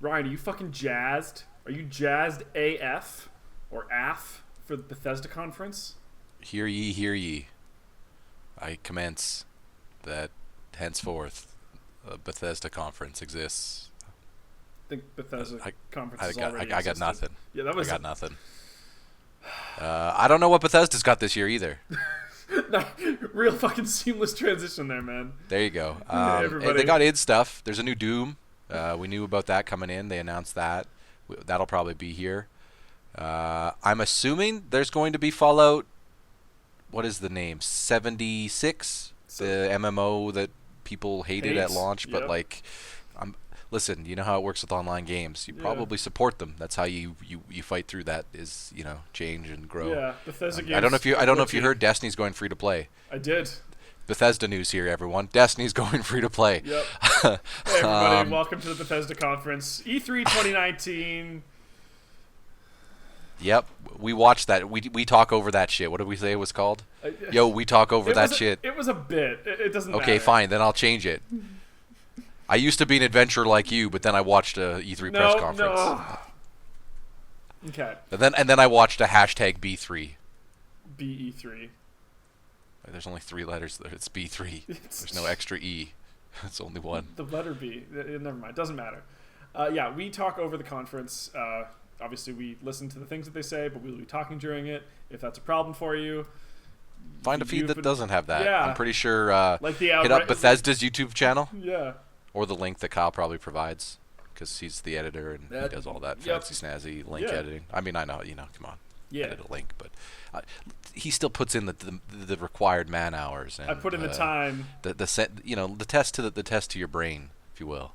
Ryan, are you fucking jazzed? Are you jazzed AF or AF for the Bethesda conference? Hear ye, hear ye. I commence that henceforth a Bethesda conference exists. I think Bethesda conference I already got nothing. Yeah, that was. I got nothing. I don't know what Bethesda's got this year either. Real fucking seamless transition there, man. There you go. Hey, everybody. They got id stuff. There's a new Doom. We knew about that coming in. They announced that. That'll probably be here. I'm assuming there's going to be Fallout. What is the name? 76? The MMO that people hated at launch, but like, listen, you know how it works with online games. You probably support them. That's how you fight through that. Is change and grow. Yeah, Bethesda games. I don't know if you heard Destiny's going free to play. I did. Bethesda news here, everyone. Destiny's going free to play. Yep. Hey everybody, welcome to the Bethesda conference, E3 2019. Yep, we watched that. We talk over that shit. What did we say it was called? Yo, we talk over that shit. It was a bit. It doesn't matter. Okay, fine. Then I'll change it. I used to be an adventurer like you, but then I watched a E3 press conference. No. Okay. And then I watched a hashtag B3. BE3. There's only 3 letters there. It's B3. There's no extra E. It's only one. The letter B. Never mind. Doesn't matter. Yeah, we talk over the conference. Obviously, we listen to the things that they say, but we'll be talking during it. If that's a problem for you, find a feed that doesn't have that. Yeah. I'm pretty sure. Like the hit up Bethesda's YouTube channel. Yeah. Or the link that Kyle probably provides, because he's the editor and he does all that fancy snazzy link editing. I mean, I know, come on, edit a link, but he still puts in the required man hours. And, I put in the time. The test to your brain, if you will.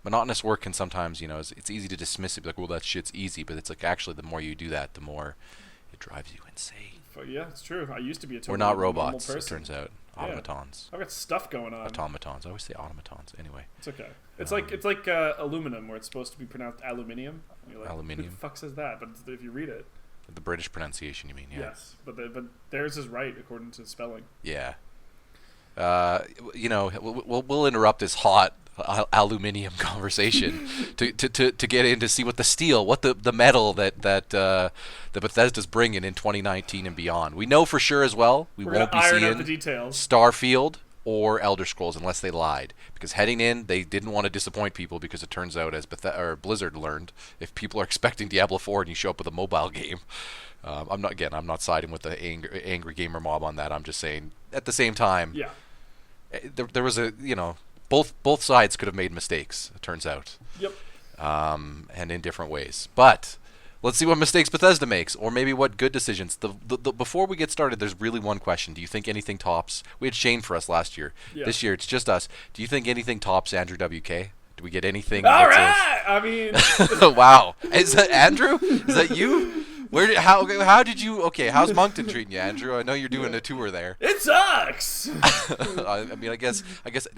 Monotonous work can sometimes, it's easy to dismiss it, like, well, that shit's easy, but it's like actually the more you do that, the more it drives you insane. Yeah, it's true. I used to be a totally We're not robots, person. it turns out. Automatons. I've got stuff going on. Automatons. I always say automatons. Anyway. It's okay. It's like aluminum, where it's supposed to be pronounced aluminium. You're like, aluminium. Who the fuck says that? But if you read it. The British pronunciation, you mean? Yeah. Yes, but theirs is right according to spelling. Yeah. We'll interrupt this hot aluminium conversation to get in to see what the metal that the Bethesda's bringing in 2019 and beyond. We know for sure as well we won't be seeing the details. Starfield or Elder Scrolls unless they lied, because heading in they didn't want to disappoint people, because it turns out, as Blizzard learned, if people are expecting Diablo 4 and you show up with a mobile game, I'm not siding with the angry gamer mob on that. I'm just saying at the same time, there was both sides could have made mistakes, it turns out. Yep. And in different ways. But let's see what mistakes Bethesda makes, or maybe what good decisions. Before we get started, there's really one question. Do you think anything tops... We had Shane for us last year. Yeah. This year, it's just us. Do you think anything tops Andrew WK? Do we get anything... All right! I mean... Wow. Is that Andrew? Is that you? How did you... Okay, how's Moncton treating you, Andrew? I know you're doing a tour there. It sucks! I mean, I guess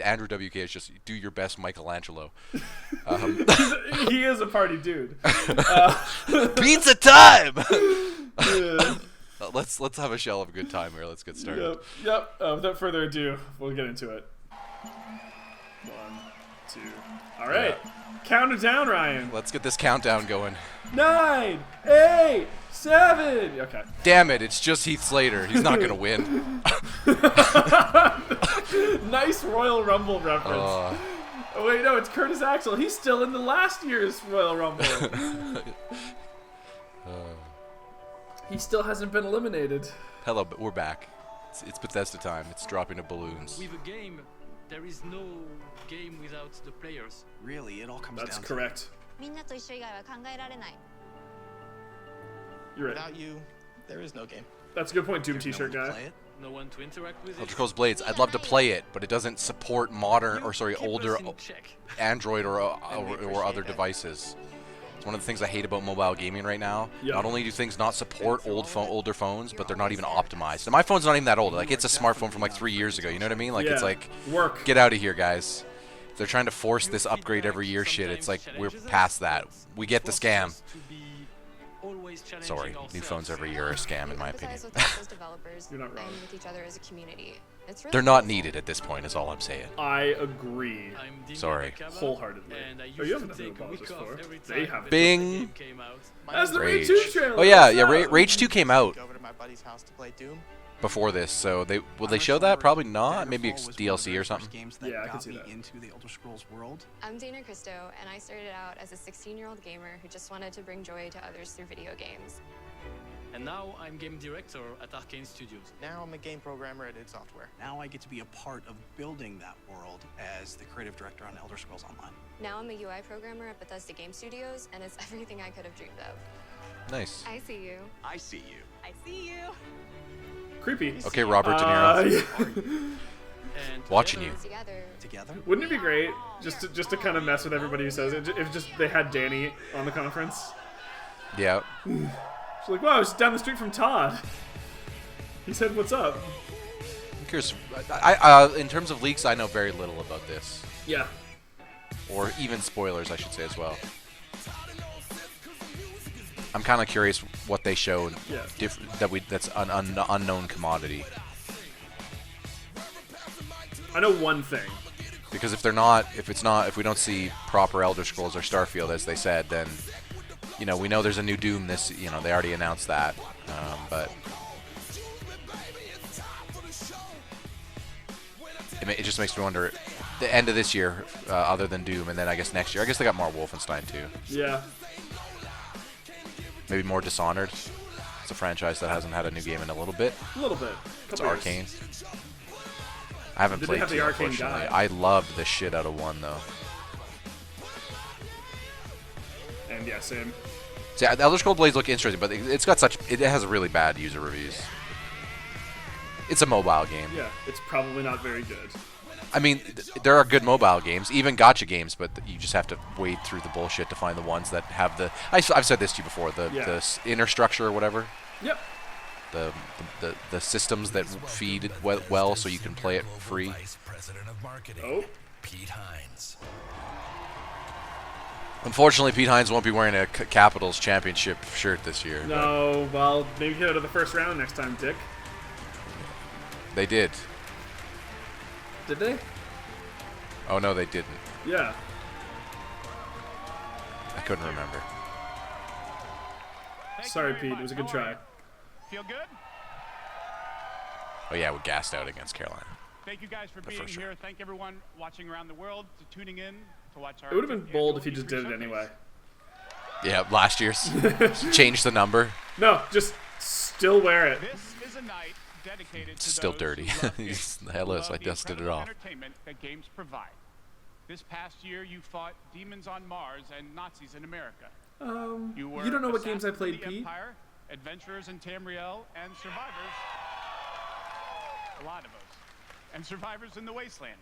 Andrew WK is just do your best Michelangelo. He is a party dude. Pizza time! Let's have a shell of a good time here. Let's get started. Yep. Without further ado, we'll get into it. 1, 2. All right. Yeah. Count it down, Ryan. Let's get this countdown going. 9, 8, 7. Okay. Damn it! It's just Heath Slater. He's not gonna win. Nice Royal Rumble reference. Oh wait, no, it's Curtis Axel. He's still in the last year's Royal Rumble. He still hasn't been eliminated. Hello, but we're back. It's Bethesda time. It's dropping of balloons. With a game, there is no game without the players. Really, it all comes That's down correct. You're right. Without you, there is no game. That's a good point, Doom There's T-shirt no one to guy. play it. No one to interact with Elder it. Scrolls Blades. I'd love to play it, but it doesn't support modern, older Android or other devices. It's one of the things I hate about mobile gaming right now. Yep. Not only do things not support older phones, but they're not even optimized. And my phone's not even that old. Like, it's a smartphone from like 3 years ago. You know what I mean? Like, it's like, get out of here, guys. They're trying to force this upgrade every year shit. It's like we're past that. We get the scam. always challenging Sorry, ourselves. new phones every year are a scam in my opinion. Empathize with us as developers You're not wrong. and with each other as a community. It's really They're not beautiful. needed at this point, is all I'm saying. I agree. I'm Dimi Sorry. Nakaba, Wholeheartedly. And I Oh, you used have to nothing to take a apologize week off for. every They time have the Bing. game came out. That's the Rage. Rage 2 trailer. Oh yeah, What's yeah. up? Rage 2 came out Go over to my buddy's house to play Doom. before this, so will they show that? Probably not. Maybe it's DLC or something. Games that Yeah, I can got see me that. into the Elder Scrolls world. I'm Dana Christo, and I started out as a 16-year-old gamer who just wanted to bring joy to others through video games. And now I'm game director at Arcane Studios. Now I'm a game programmer at id Software. Now I get to be a part of building that world as the creative director on Elder Scrolls Online. Now I'm a UI programmer at Bethesda Game Studios, and it's everything I could have dreamed of. Nice. I see you. I see you. I see you. Creepy. Okay, Robert De Niro. Yeah. And Watching together, you. Together. Together? Wouldn't it be great just to kind of mess with everybody who says it? If just they had Danny on the conference? Yeah. She's like, wow, it's down the street from Todd. He said, what's up? I'm curious. In terms of leaks, I know very little about this, Yeah. or even spoilers, I should say as well. I'm kind of curious what they showed. Yeah. That's an unknown commodity. I know one thing. Because if we don't see proper Elder Scrolls or Starfield as they said, then we know there's a new Doom. They already announced that, but it just makes me wonder. The end of this year, other than Doom, and then I guess next year. I guess they got more Wolfenstein too. Yeah. Maybe more Dishonored. It's a franchise that hasn't had a new game in a little bit. A little bit. It's Couple Arcane. years. I haven't Did they played have the 2, Arcane unfortunately. guy? I loved the shit out of 1 though. And yeah, same. See, Elder Scrolls Blades look interesting, but it has really bad user reviews. It's a mobile game. Yeah, it's probably not very good. I mean, there are good mobile games, even gacha games, but you just have to wade through the bullshit to find the ones that have the. I've said this to you before. The inner structure or whatever. Yep. The systems that feed it well, so you can play it free. Vice President of Marketing, Oh. Pete Hines. Unfortunately, Pete Hines won't be wearing a Capitals championship shirt this year. No, well, maybe get out of the first round next time, Dick. They did. Did they? Oh no, they didn't. Yeah. I couldn't remember. Sorry, Pete. It was a good try. Feel good? Oh yeah, we gassed out against Carolina. Thank you guys for being first here. Thank everyone watching around the world to tuning in to watch our. It would have been 50th bold if he annual just did it E3 anyway. Yeah, last year's. Changed the number. No, just still wear it. This is a night dedicated to Still those dirty. who love He's- games, hell who is, love I the dusted it incredible off. Entertainment that games provide. This past year, you fought demons on Mars and Nazis in America. You were You don't know what games I assassins of played, the Pete? Empire, adventurers in Tamriel, and survivors. A lot of us. And survivors in the Wasteland.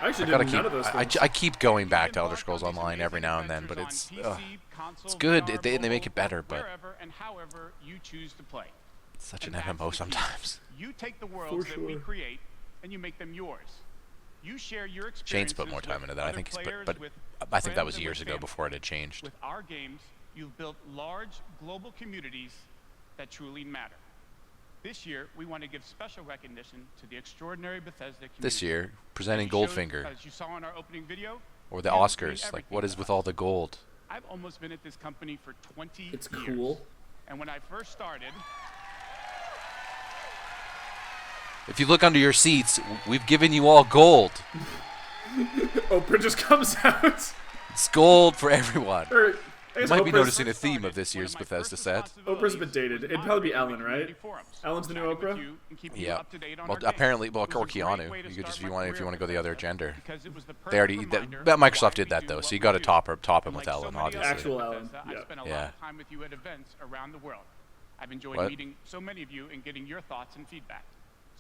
I actually I gotta did keep. none of those things. I keep going back to You Elder embark Scrolls on these Online every amazing now and then, but adventures it's on PC, console, it's good. VR, They make mobile, it better, but wherever and however you choose to play. it's such an And that's MMO the key. sometimes. You take the worlds that we sure. create and you make them yours. You share your experiences. Shane's put more time with into that. I other think, players, but with I think that friends, was and years with ago family. before it had changed. With our games, you've built large global communities that truly matter. This year, we want to give special recognition to the extraordinary Bethesda community. This year, presenting As you showed- Goldfinger As you saw in our opening video, or the you bring Oscars. Like, everything what is to with us. all the gold? I've almost been at this company for 20 It's years. cool. And when I first started, If you look under your seats, we've given you all gold. Oprah just comes out. It's gold for everyone. Or, I guess You might be Oprah's- noticing a theme of this one year's my Bethesda first set. Oprah's a bit dated. responsibilities It'd was probably be moderating Ellen, the right? community forums, Ellen's the new chatting with Oprah? you and keeping you Yeah. up to date on Well, our games. apparently, well, It was or a great Keanu. way to You could just, start if my you want to go the career other gender. because it was the They already. perfect That, reminder that of why Microsoft did we that do though, what so you we got to do. top him And with like so Ellen, many obviously. others Actual at Ellen, Bethesda, yeah. I spent a Yeah. lot of time with you at events around the world. I've enjoyed What? meeting so many of you and getting your thoughts and feedback.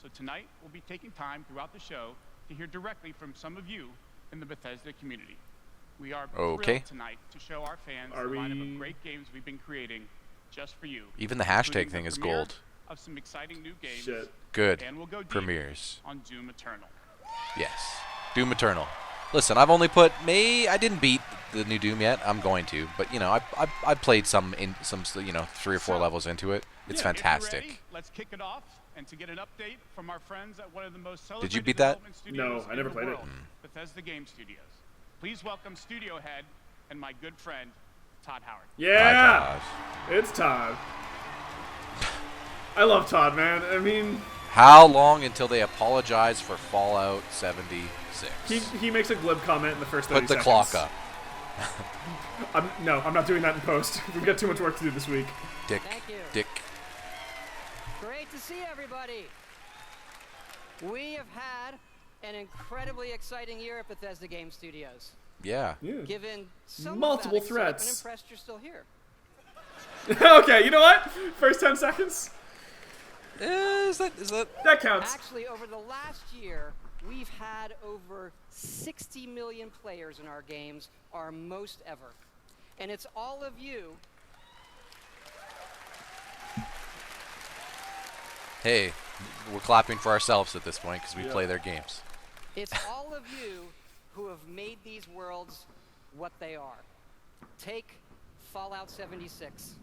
So tonight, we'll be taking time throughout the show to hear directly from some of you in the Bethesda community. We are Okay. thrilled tonight to show our fans Are the lineup we- of great games we've been creating just for you. Even the including hashtag thing is premiere gold. Of some exciting new games. Shit. Good. And we'll go deep Premieres. on Doom Eternal. Yes. Doom Eternal. Listen, I've only put I didn't beat the new Doom yet. I'm going to, but I played some 3 or 4 levels into it. It's If you're fantastic. ready, let's kick it off and to get an update from our friends at one of the most Did you celebrated beat that? development studios No, I never in the played it. world, Bethesda Game Studios. Please welcome studio head and my good friend Todd Howard. Yeah, Hi, it's Todd. I love Todd, man. I mean, How long until they apologize for Fallout 76? he makes a glib comment in the first 30 Put the seconds. clock up. I'm not doing that in post. We've got too much work to do this week. Dick. Thank you. Dick. Great to see everybody. We have had an incredibly exciting year at Bethesda Game Studios. Yeah. Given some Multiple of that excitement, threats. I'm impressed you're still here. Okay, you know what? First 10 seconds. Is that? That counts. Actually, over the last year, we've had over 60 million players in our games, our most ever. And it's all of you. Hey, we're clapping for ourselves at this point because we Yeah. play their games. It's all of you who have made these worlds what they are. Take Fallout 76.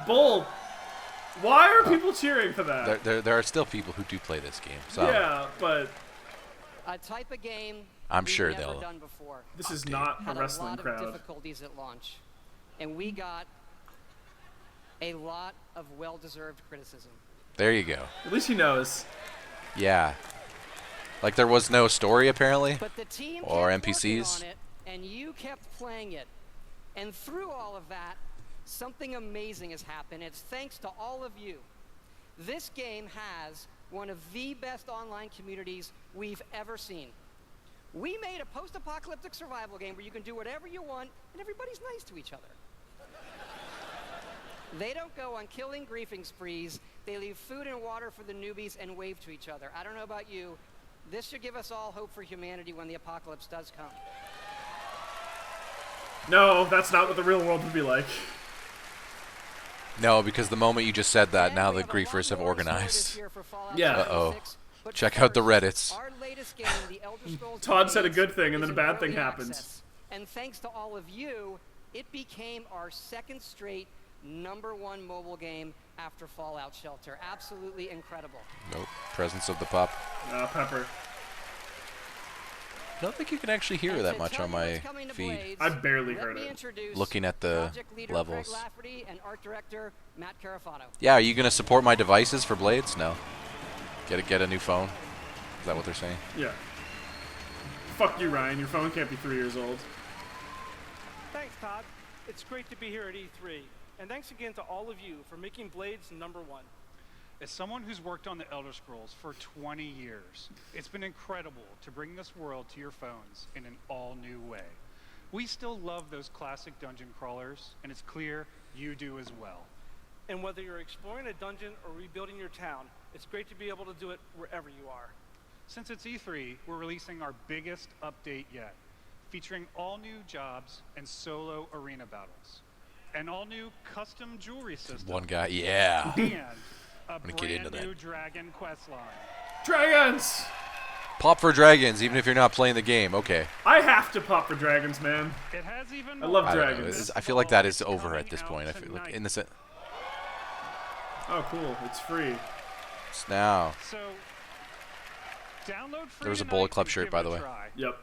Bull. Why are people cheering for that? There are still people who do play this game. So Yeah, but A type of game I'm we've sure never they'll done before. this is Update. not a Had wrestling a lot crowd. of difficulties at launch, and we got a lot of well-deserved criticism. there you go. At least he knows. Yeah. Like there was no story apparently. But the team Or kept NPCs. working on it, and you kept playing it. And through all of that, something amazing has happened. It's thanks to all of you. This game has one of the best online communities we've ever seen. We made a post-apocalyptic survival game where you can do whatever you want, and everybody's nice to each other. They don't go on killing griefing sprees. They leave food and water for the newbies and wave to each other. I don't know about you. This should give us all hope for humanity when the apocalypse does come. No, that's not what the real world would be like. No, because the moment you just said that, And now we the have a lot griefers have more in store this organized. year for Fallout Yeah. 76, but Check out the first, Reddits. our latest game, The Elder Scrolls Todd said a Blades, good thing, and is then a in bad thing early happened. access. And thanks to all of you, it became our second straight #1 mobile game after Fallout Shelter. Absolutely incredible. Nope. Presence of the pup. Pepper. I don't think you can actually hear And that to much tell on you what's my coming to feed. Blades, I barely let heard me it. introduce Looking at the project leader levels. Craig Lafferty and art director Matt Carafano. Yeah, are you gonna support my devices for Blades? No. Get a new phone. Is that what they're saying? Yeah. Fuck you, Ryan. Your phone can't be 3 years old. Thanks, Todd. It's great to be here at E3. And thanks again to all of you for making Blades #1. As someone who's worked on the Elder Scrolls for 20 years, it's been incredible to bring this world to your phones in an all-new way. We still love those classic dungeon crawlers, and it's clear you do as well. And whether you're exploring a dungeon or rebuilding your town, it's great to be able to do it wherever you are. Since it's E3, we're releasing our biggest update yet, featuring all new jobs and solo arena battles. An all-new custom jewelry system. One guy, yeah. And a gonna get into brand new that. dragon quest line. Dragons! Pop for dragons, even if you're not playing the game. Okay. I have to pop for dragons, man. It has even I love I don't know. dragons. I feel like that is over at this point. I feel like in the Oh, cool. It's free. now. So, download free There was a tonight Bullet Club and shirt, give by it the a way. try. Yep.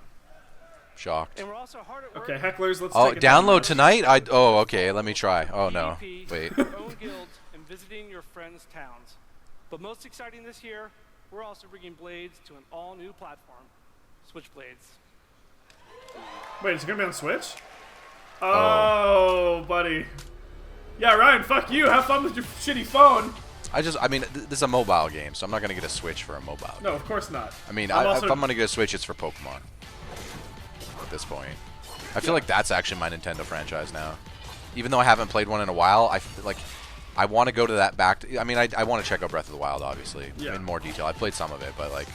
Shocked. And we're also hard at work. Okay, hecklers, let's Oh, take a download time. tonight? Oh, okay. Let me try. Oh no. PvP, Wait. your own guilds, and visiting your friends' towns. But most exciting this year, we're also bringing Blades to an all-new platform, Switchblades. Wait, is it gonna be on Switch? Oh, buddy. Yeah, Ryan, fuck you. Have fun with your shitty phone. I mean, this is a mobile game, so I'm not gonna get a Switch for a mobile. No, of course not. I mean, I'm if also- I'm gonna get a Switch, it's for Pokemon. At this point, I feel like that's actually my Nintendo franchise now. Even though I haven't played one in a while, I feel like I want to go to that back. I mean, I want to check out Breath of the Wild, obviously, Yeah. in more detail. I played some of it, but like,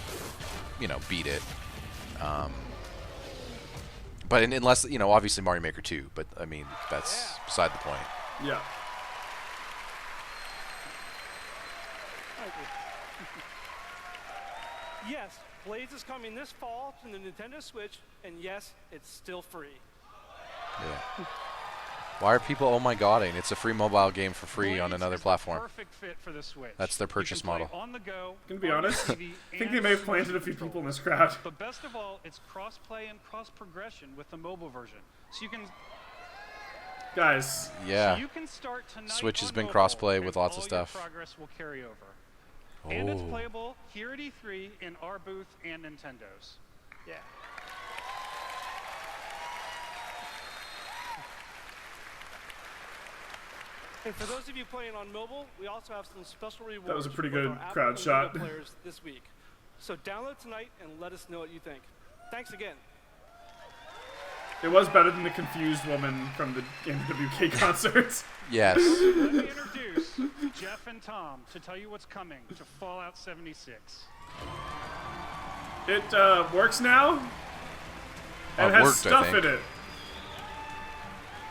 beat it. But unless obviously Mario Maker 2. But I mean, that's beside the point. Yeah. Yes, Blades is coming this fall to the Nintendo Switch, and yes, it's still free. Yeah. Why are people oh my godding? It's a free mobile game for free Blades on another is the platform. perfect fit for the Switch. That's their purchase You can play model. on the go, Gonna be on honest, TV, I think and they may have with planted a few people in this crowd. But best of all, it's cross-play and cross-progression with the mobile version. So you can Guys. Yeah. So you can start tonight Switch has on been mobile, cross-play and with lots all of stuff. Your progress will carry over. And it's Oh. playable here at E3 in our booth and Nintendo's. Yeah. And for those of you playing on mobile, we also have some special rewards. That was a pretty for good our Apple crowd and shot. Google players this week. So download tonight and let us know what you think. Thanks again. It was better than the confused woman from the NWK concerts. Yes. Let me introduce Jeff and Tom to tell you what's coming to Fallout 76. It works now. And It has worked, I stuff think. in it.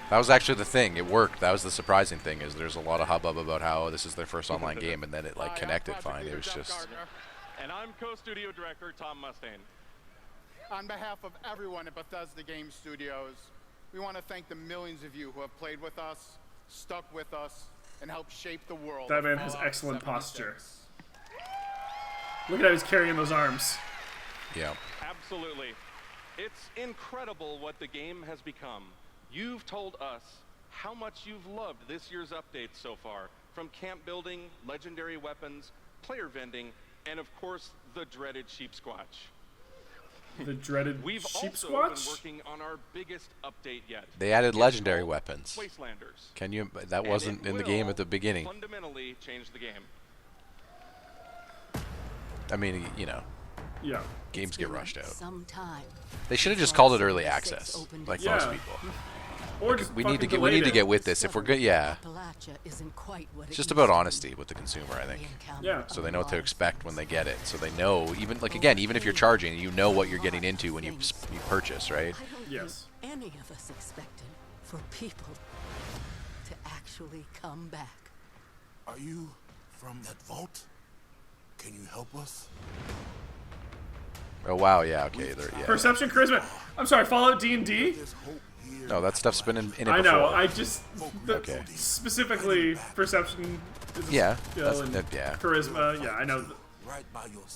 That was actually the thing. It worked. That was the surprising thing. Is there's a lot of hubbub about how this is their first online game, and then it like connected fine. It was just. And I'm co-studio director Tom Mustaine. On behalf of everyone at Bethesda Game Studios, we want to thank the millions of you who have played with us, stuck with us, and helped shape the world. That of man has Fallout excellent 76. posture. Look at how he's carrying those arms. Yeah. Absolutely. It's incredible what the game has become. You've told us how much you've loved this year's updates so far, from camp building, legendary weapons, player vending, and of course, the dreaded sheep squatch. The dreaded We've sheep also squatch? been working on our biggest update yet. They added It's legendary called weapons. Wastelanders. Can you? That And wasn't it in the game will at the beginning. fundamentally change the game. I mean, you know. Yeah. Games get rushed out. Some time. They should have just called it early access, like most people. Or just we need to fucking get delayed it. get with this if we're good. Yeah. Appalachia isn't quite what It's it just used about to be. honesty with the consumer, I think. Yeah. So they know what to expect when they get it. So they know, even like again, even if you're charging, you know what you're getting into when you purchase, right? I don't Yes. think any of us expected for people to actually come back. Are you from that vault? Can you help us? Oh wow, yeah, okay, yeah. Perception, charisma. I'm sorry, Fallout D&D? No, that stuff's been in it before. I know. I just Okay. specifically perception. Is a Yeah, skill that's- and yeah. Charisma. Yeah, I know.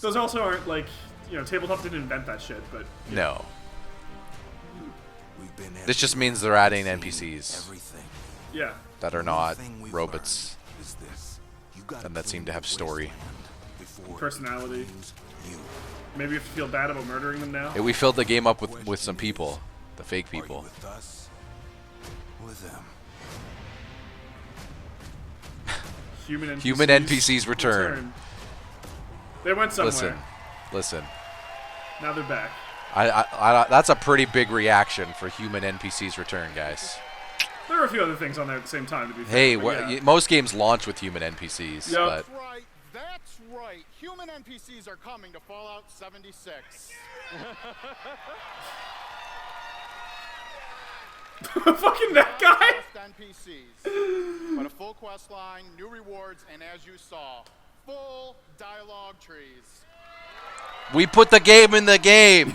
Those also aren't like tabletop didn't invent that shit, but No. This just means they're adding NPCs. Yeah. That are not robots. And that seem to have story. Personality. Maybe you have to feel bad about murdering them now. Hey, we filled the game up with some people, the fake people. With us? With them? Human NPCs return. They went somewhere. Listen. Now they're back. That's a pretty big reaction for human NPCs return, guys. There were a few other things on there at the same time, to be fair. Hey, but yeah. most games launch with human NPCs, Yep. but That's right. Human NPCs are coming to Fallout 76. Fucking that guy. Just NPCs, but a full quest line, new rewards, and as you saw, full dialogue trees. we put the game in the game.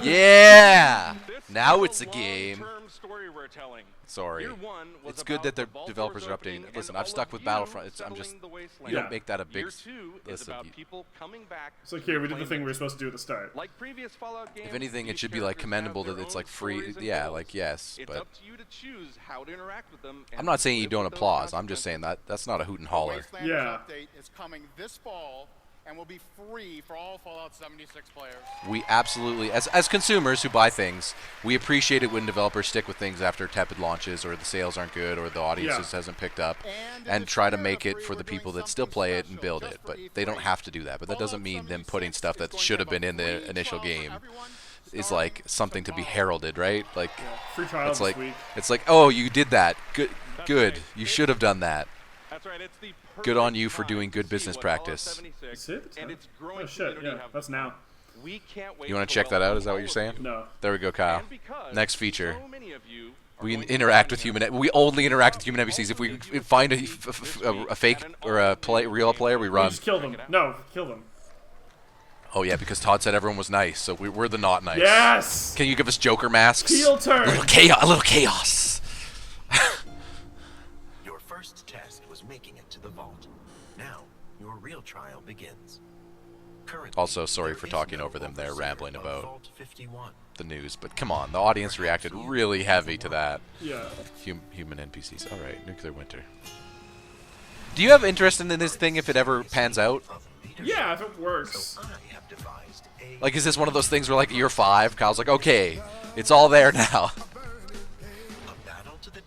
Yeah. Now it's a game. Long-term story we're telling. Sorry. Year one was It's good about that the the vault developers are doors updating. opening Listen, and I've all stuck of with you Battlefront. I'm settling just the wasteland. you don't make that a big. Year two is Listen, about people coming back. It's like here we did the claim thing we were supposed to do at the start. Like previous Fallout games, if anything, it these should be like characters commendable have that their it's own like free. stories and Yeah, goals. like yes, It's but up to you to choose how to interact with them. I'm and not saying you live don't with those applause. I'm just saying consequences. that's not a hoot and The holler. Wastelanders Yeah. update is coming this fall and will be free for all Fallout 76 players. We absolutely, as consumers who buy things, we appreciate it when developers stick with things after tepid launches or the sales aren't good or the audience Yeah. hasn't picked up, And in and the try to spirit make of it free, for the we're doing people that still something play it and special build just it. for But E3. they don't have to do that. But that doesn't Fallout mean them 76 putting stuff is that going should to have been in the free initial trial for game everyone, is starting like something to be tomorrow. heralded, right? Like Free trial it's this like week. it's like, oh, you did that. Good, That's good. right. You should have done that. That's right. It's the Good on perfect you for time doing to good see business what Fallout practice. 76 Is it? and its growing Oh shit, community yeah, have that's now. We can't wait. You want for to check that well out? Is that what you're all of saying? you. No. There we go, Kyle. And because Next feature. so many of you are We going to interact be with joining human. us We only interact with human We NPCs. If we also give you find this a fake week at an or a all-new real player, we game. run. Just kill them. No, kill them. Oh yeah, because Todd said everyone was nice, so we're the not nice. Yes. Can you give us Joker masks? Heel turn. A little chaos. Your first test was making it to the vault. Now, your real trial begins. Currently, Also, sorry for talking over them there, rambling about the news, but come on, the audience reacted really heavy to that. Yeah. Human NPCs. All right, nuclear winter. Do you have interest in this thing if it ever pans out? Yeah, if it works. Like, is this one of those things where, like, year 5, Kyle's like, okay, it's all there now?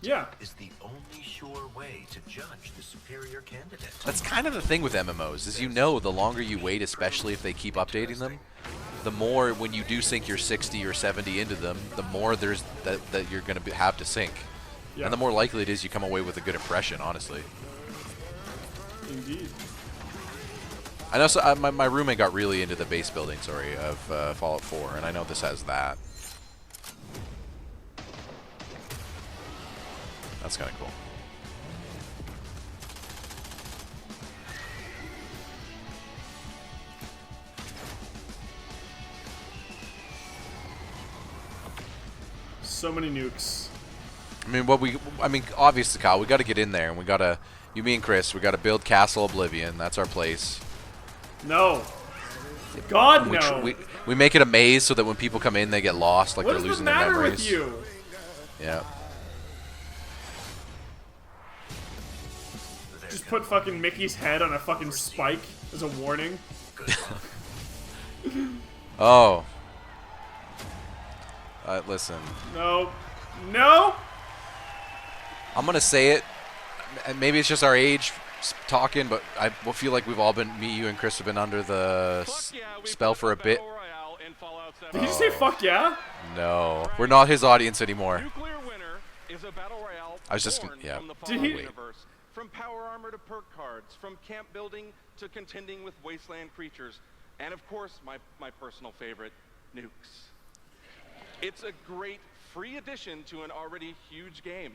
Yeah. Is the only sure way to judge the superior candidate. That's kind of the thing with MMOs, is the longer you wait, especially if they keep updating them, the more when you do sink your 60 or 70 into them, the more there's that you're going to have to sink. Yeah. And the more likely it is you come away with a good impression, honestly. Indeed. I know my roommate got really into the base building, of Fallout 4, and I know this has that. That's kind of cool. So many nukes. I mean, obviously, Kyle, we got to get in there, and we got to, you, me, and Chris, we got to build Castle Oblivion. That's our place. No. God, we no. We make it a maze so that when people come in, they get lost, like what they're does losing the their matter memories. with you? Yeah. Just put fucking Mickey's head on a fucking spike as a warning. Oh. Listen. No. No. I'm gonna say it. And maybe it's just our age talking, but I will feel like we've all been, me, you, and Chris have been under the spell for a bit. Did you just say fuck yeah? No, we're not his audience anymore. Nuclear Winter is a battle royale I was just, born yeah. from the Did Fallout he- universe. From power armor to perk cards, from camp building to contending with wasteland creatures, and of course, my personal favorite, nukes. It's a great free addition to an already huge game.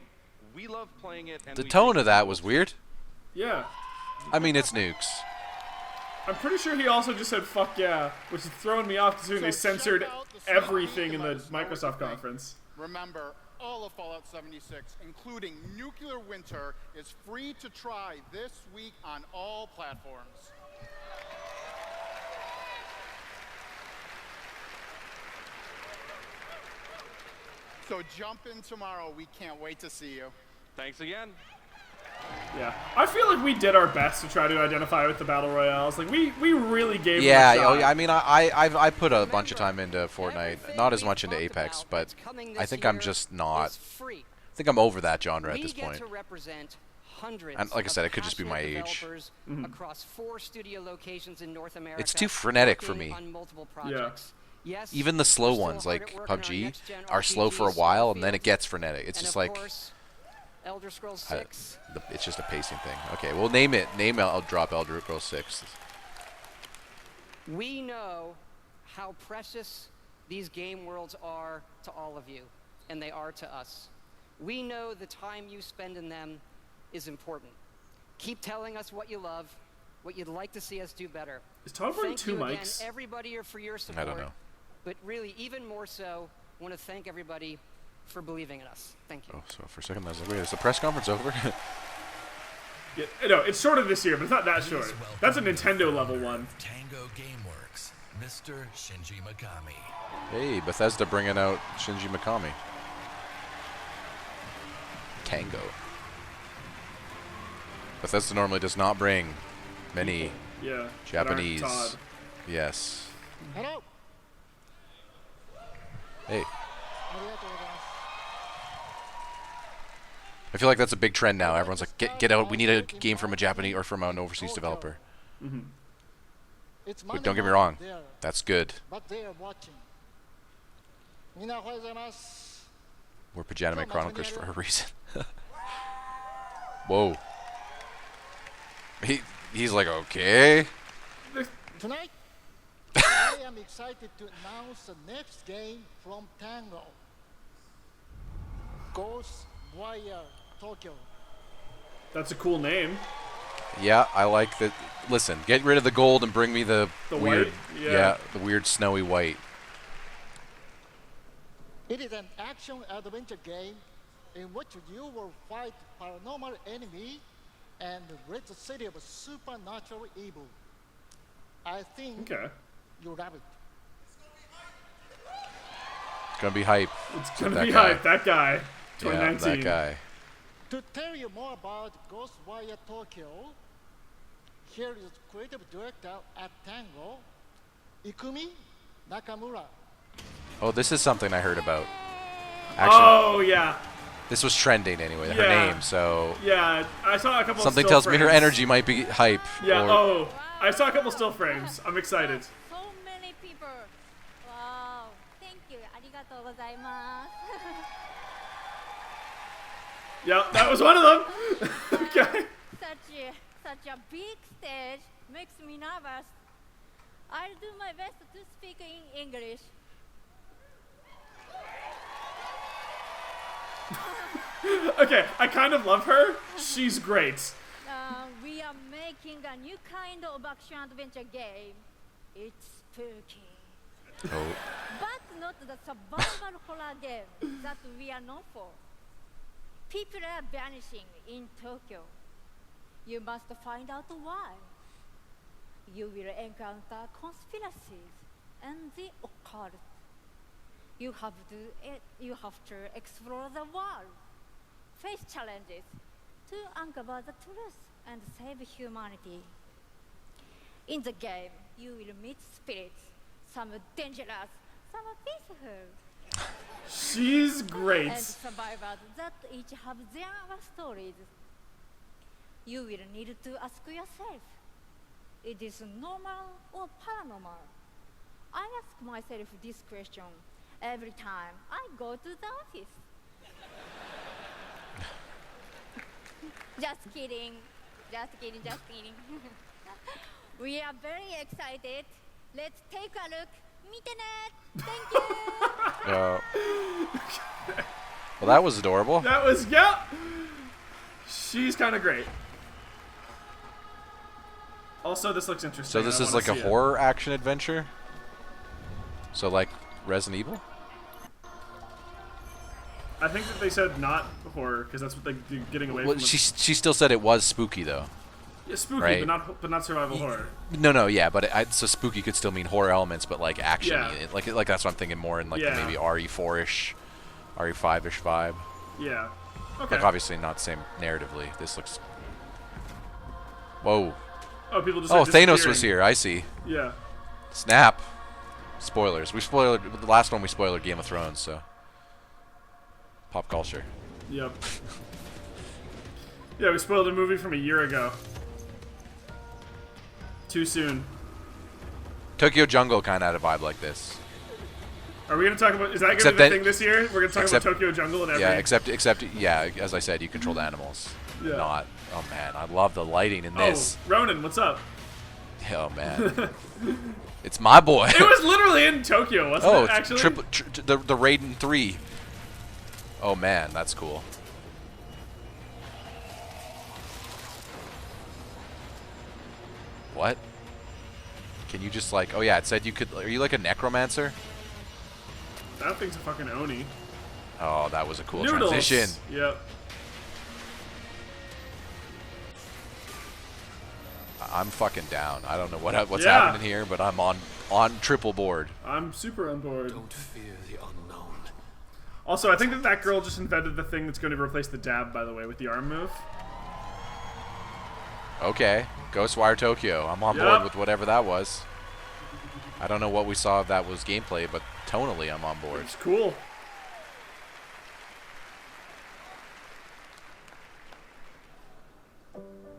We love playing it, and The we tone think of that was weird. Yeah. I mean, it's nukes. I'm pretty sure he also just said fuck yeah, which is throwing me off considering they censored everything in the Microsoft conference. Remember, all of Fallout 76, including Nuclear Winter, is free to try this week on all platforms. So jump in tomorrow. We can't wait to see you. Thanks again. Yeah. I feel like we did our best to try to identify with the battle royales. Like we really gave Yeah, them a shot. I mean, I put a bunch of time into Fortnite, not as much into Apex, but I think I'm just not. I think I'm over that genre at this point. And like I said, it could just be my age. Across 4 studio locations in North America. It's too frenetic for me. On multiple projects. Yes, Even the slow ones, like PUBG, are slow for a while, and then it gets frenetic. It's just like, Elder Scrolls 6. it's just a pacing thing. Okay, well, name it. I'll drop Elder Scrolls 6. We know how precious these game worlds are to all of you, and they are to us. We know the time you spend in them is important. Keep telling us what you love, what you'd like to see us do better. Is Todd wearing Thank 2 you mics? again, everybody, for your support. I don't know. But really, even more so, I want to thank everybody for believing in us. Thank you. Oh, so for a second I was like, wait, is the press conference over? Yeah, no, it's shorter this year, but it's not that short. That's a Nintendo level one. Tango Gameworks, Mr. Shinji Mikami. Hey, Bethesda bringing out Shinji Mikami. Tango. Bethesda normally does not bring many Japanese. Todd. Yes. Hello. Hey. I feel like that's a big trend now. Everyone's like, get out. We need a game from a Japanese or from an overseas developer. But don't get me wrong. That's good. But they are watching. We're Pajanime Chroniclers for a reason. Whoa. He's like, okay. Tonight, I am excited to announce the next game from Tango. Ghost Wire Tokyo. That's a cool name. Yeah, I like that. Listen, get rid of the gold and bring me the weird, white? Yeah. the weird snowy white. It is an action-adventure game in which you will fight paranormal enemy and rid the city of supernatural evil. I think you'll love it. It's gonna be hype. It's gonna be hype. That guy. 2019. Yeah, that guy. To tell you more about Ghostwire Tokyo, here is creative director at Tango, Ikumi Nakamura. Oh, this is something I heard about. Actually, oh yeah. This was trending anyway. Her name, so. Yeah, I saw a couple. Something of tells still me her frames. energy might be hype. Yeah. or- Oh, I saw a couple still frames. I'm excited. So many people. Wow. Thank you. ありがとうございます。 Yeah, that was one of them. Okay. Such a big stage makes me nervous. I'll do my best to speak in English. Okay, I kind of love her. She's great. We are making a new kind of action-adventure game. It's spooky. Oh. But not the survival horror game that we are known for. People are vanishing in Tokyo. You must find out why. You will encounter conspiracies and the occult. You have to explore the world, face challenges to uncover the truth and save humanity. In the game, you will meet spirits, some dangerous, some peaceful. She's great. And survivors that each have their stories. You will need to ask yourself, it is normal or paranormal? I ask myself this question every time I go to the office. Just kidding. Just kidding, just kidding. We are very excited. Let's take a look. 見てね. Thank you. Well, that was adorable. That was, yeah. She's kind of great. Also, this looks interesting. So this is like a horror action adventure? So like Resident Evil? I think that they said not horror because that's what they're getting away Well, from. she still said it was spooky though. Yeah, spooky, right? but not survival horror. No, yeah, but so spooky could still mean horror elements, but like action, Yeah. like that's what I'm thinking more in like the maybe RE4-ish, RE5-ish vibe. Yeah. Okay. Like obviously not same narratively. This looks. Whoa. Oh, people just. Oh, started Thanos was disappearing. here. I see. Yeah. Snap. Spoilers. We spoiled the last one. We spoiled Game of Thrones, so. Pop culture. Yep. Yeah, we spoiled a movie from a year ago. Too soon. Tokyo Jungle kind of had a vibe like this. Are we going to talk about... Is that going to Except be the that- thing this year? We're going to talk about Tokyo Jungle and every... Yeah, except yeah, as I said, you control the animals. Yeah. Not. Oh man, I love the lighting in this. Oh, Ronan, what's up? Oh man. It's my boy. It was literally in Tokyo, wasn't it, actually? The Raiden 3. Oh man, that's cool. What? Can you just like... Oh yeah, it said you could... Are you like a necromancer? That thing's a fucking Oni. Oh, that was a cool Noodles. transition. Yep. I'm fucking down. I don't know what's Yeah. happening here, but I'm on triple board. I'm super on board. Don't fear the unknown. Also, I think that girl just invented the thing that's going to replace the dab, by the way, with the arm move. Okay, Ghostwire Tokyo. I'm on board with whatever that was. I don't know what we saw if that was gameplay, but tonally I'm on board. It's cool.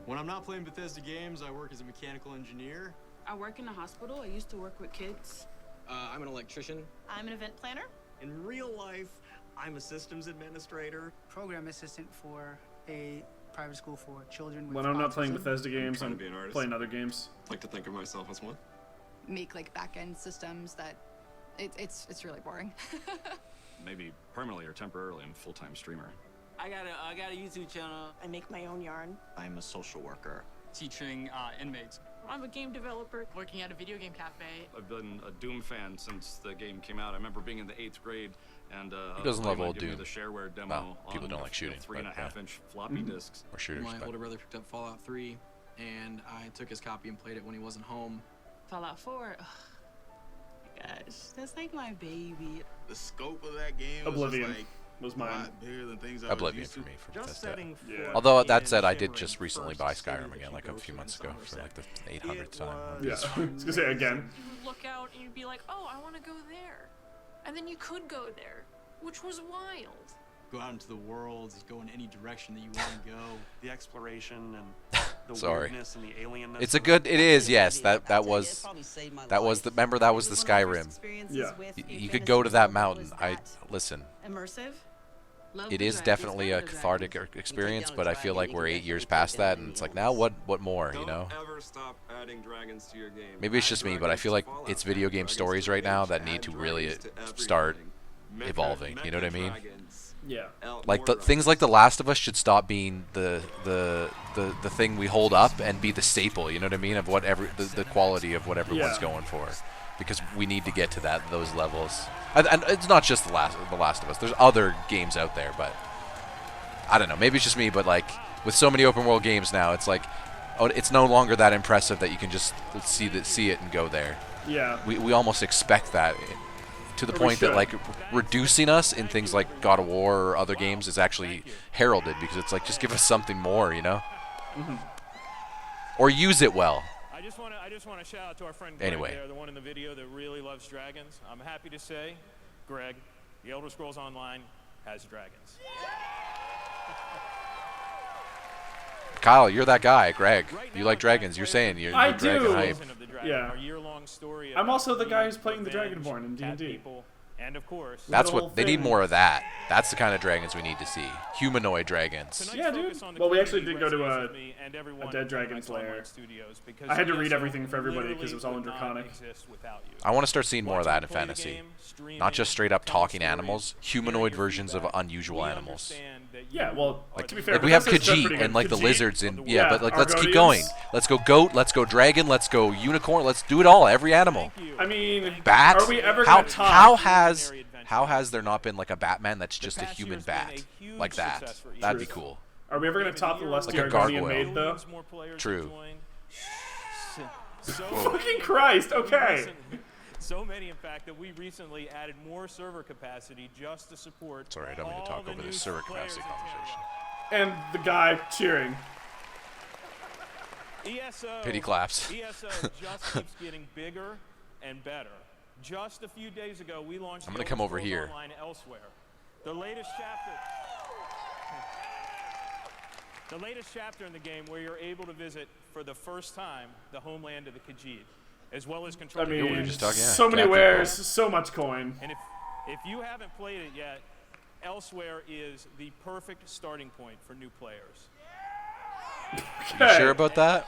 When I'm not playing Bethesda games, I work as a mechanical engineer. I work in a hospital. I used to work with kids. I'm an electrician. I'm an event planner. In real life, I'm a systems administrator. Program assistant for a private school for children with When I'm not autism. playing Bethesda games, trying I'm to be an artist. playing other games. Like to think of myself as one. Make like back-end systems that it's really boring. Maybe permanently or temporarily I'm a full-time streamer. I got a YouTube channel. I make my own yarn. I'm a social worker. teaching inmates. I'm a game developer working at a video game cafe. I've been a Doom fan since the game came out. I remember being in the 8th grade and Who doesn't love old gave me Doom? the shareware demo Well, people on don't like shooting, 3.5-inch floppy disks. Or shooters. My older brother picked up Fallout 3, and I took his copy and played it when he wasn't home. Fallout 4. Ugh. Gosh, that's like my baby. The scope of that game Oblivion was just like was a mine. lot bigger than things I Oblivion was used for to. me for Just Bethesda. setting Yeah. Although that said, I did just recently buy Skyrim again, like a few months ago, for like the 800th time. Yeah, I was gonna say again. You would look out and you'd be like, oh, I want to go there. And then you could go there, which was wild. Go out into the world, go in any direction that you want to go. The exploration and the Sorry. weirdness and the alienness. It's a good. It is, yes. That was the. Remember, that was the Skyrim. Yeah. You could go to that mountain. Listen. Immersive. It is definitely a cathartic experience, but I feel like we're 8 years past that, and it's like, now what more, you know? Don't ever stop adding dragons to your game. Maybe it's just me, but I feel like it's video game stories right now that need to really start evolving. You know what I mean? Yeah. Like things like The Last of Us should stop being the thing we hold up and be the staple. You know what I mean? Of what the quality of what everyone's going for, because we need to get to those levels. And it's not just the Last of Us. There's other games out there, but I don't know. Maybe it's just me, but like with so many open world games now, it's like, oh, it's no longer that impressive that you can just see it and go there. Yeah. We almost expect that. To the point that like reducing us in things like God of War or other games is actually heralded, because it's like, just give us something more, you know, or use it well. I just want to shout out to our friend Greg Anyway. there, the one in the video that really loves dragons. I'm happy to say, Greg, the Elder Scrolls Online has dragons. Kyle, you're that guy. Greg, you like dragons. You're saying you're I dragon do. hype. Yeah. I'm also the guy who's playing the Dragonborn in D&D. And of course, That's what they need more of. That. That's the kind of dragons we need to see. Humanoid dragons. Yeah, dude. Well, we actually did go to a Dead Dragon's lair. I had to read everything for everybody because it was all in Draconic. I want to start seeing more of that in fantasy. Not just straight up talking animals, humanoid versions of unusual animals. Yeah, well, like, to be fair, like we have Bethesda's done Khajiit pretty and good. like the Khajiit, lizards and yeah, but like let's keep Argonians. going. Let's go goat. Let's go dragon. Let's go unicorn. Let's do it all. Every animal. I mean, Bat. are we ever how gonna top? how has there not been like a Batman that's just a human bat like that? That'd be cool. Are we ever going to top the Like lusty a Argonian gargoyle. maid, though? True. Fucking Christ, okay. So many, in fact, that we recently added more server capacity just to support. Sorry, I don't mean to talk over this server capacity conversation. And the guy cheering. ESO, Pity claps. ESO just keeps getting bigger and better. Just a few days ago, we launched I'm gonna the come Elder over Scrolls here. Online elsewhere. The latest chapter in the game where you're able to visit for the first time the homeland of the Khajiit, as well as I control. mean, so many wares, so much coin. And if you haven't played it yet, Elsewhere is the perfect starting point for new players. You sure about that?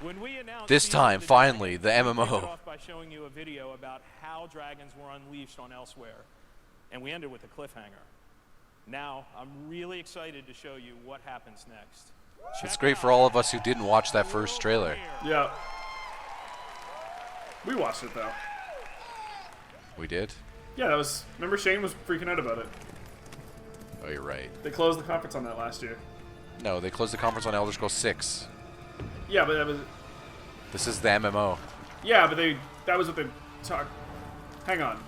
When we announced This time, finally, the we kicked it MMO. off by showing you a video about how dragons were unleashed on Elsewhere, and we ended with a cliffhanger. Now, I'm really excited to show you what happens next. It's great for all of us who didn't watch that first trailer. Yeah. We watched it, though. We did? Yeah, that was... Remember Shane was freaking out about it. Oh, you're right. They closed the conference on that last year. No, they closed the conference on Elder Scrolls 6. Yeah, but that was... This is the MMO. Yeah, but they... That was what they talked... Hang on.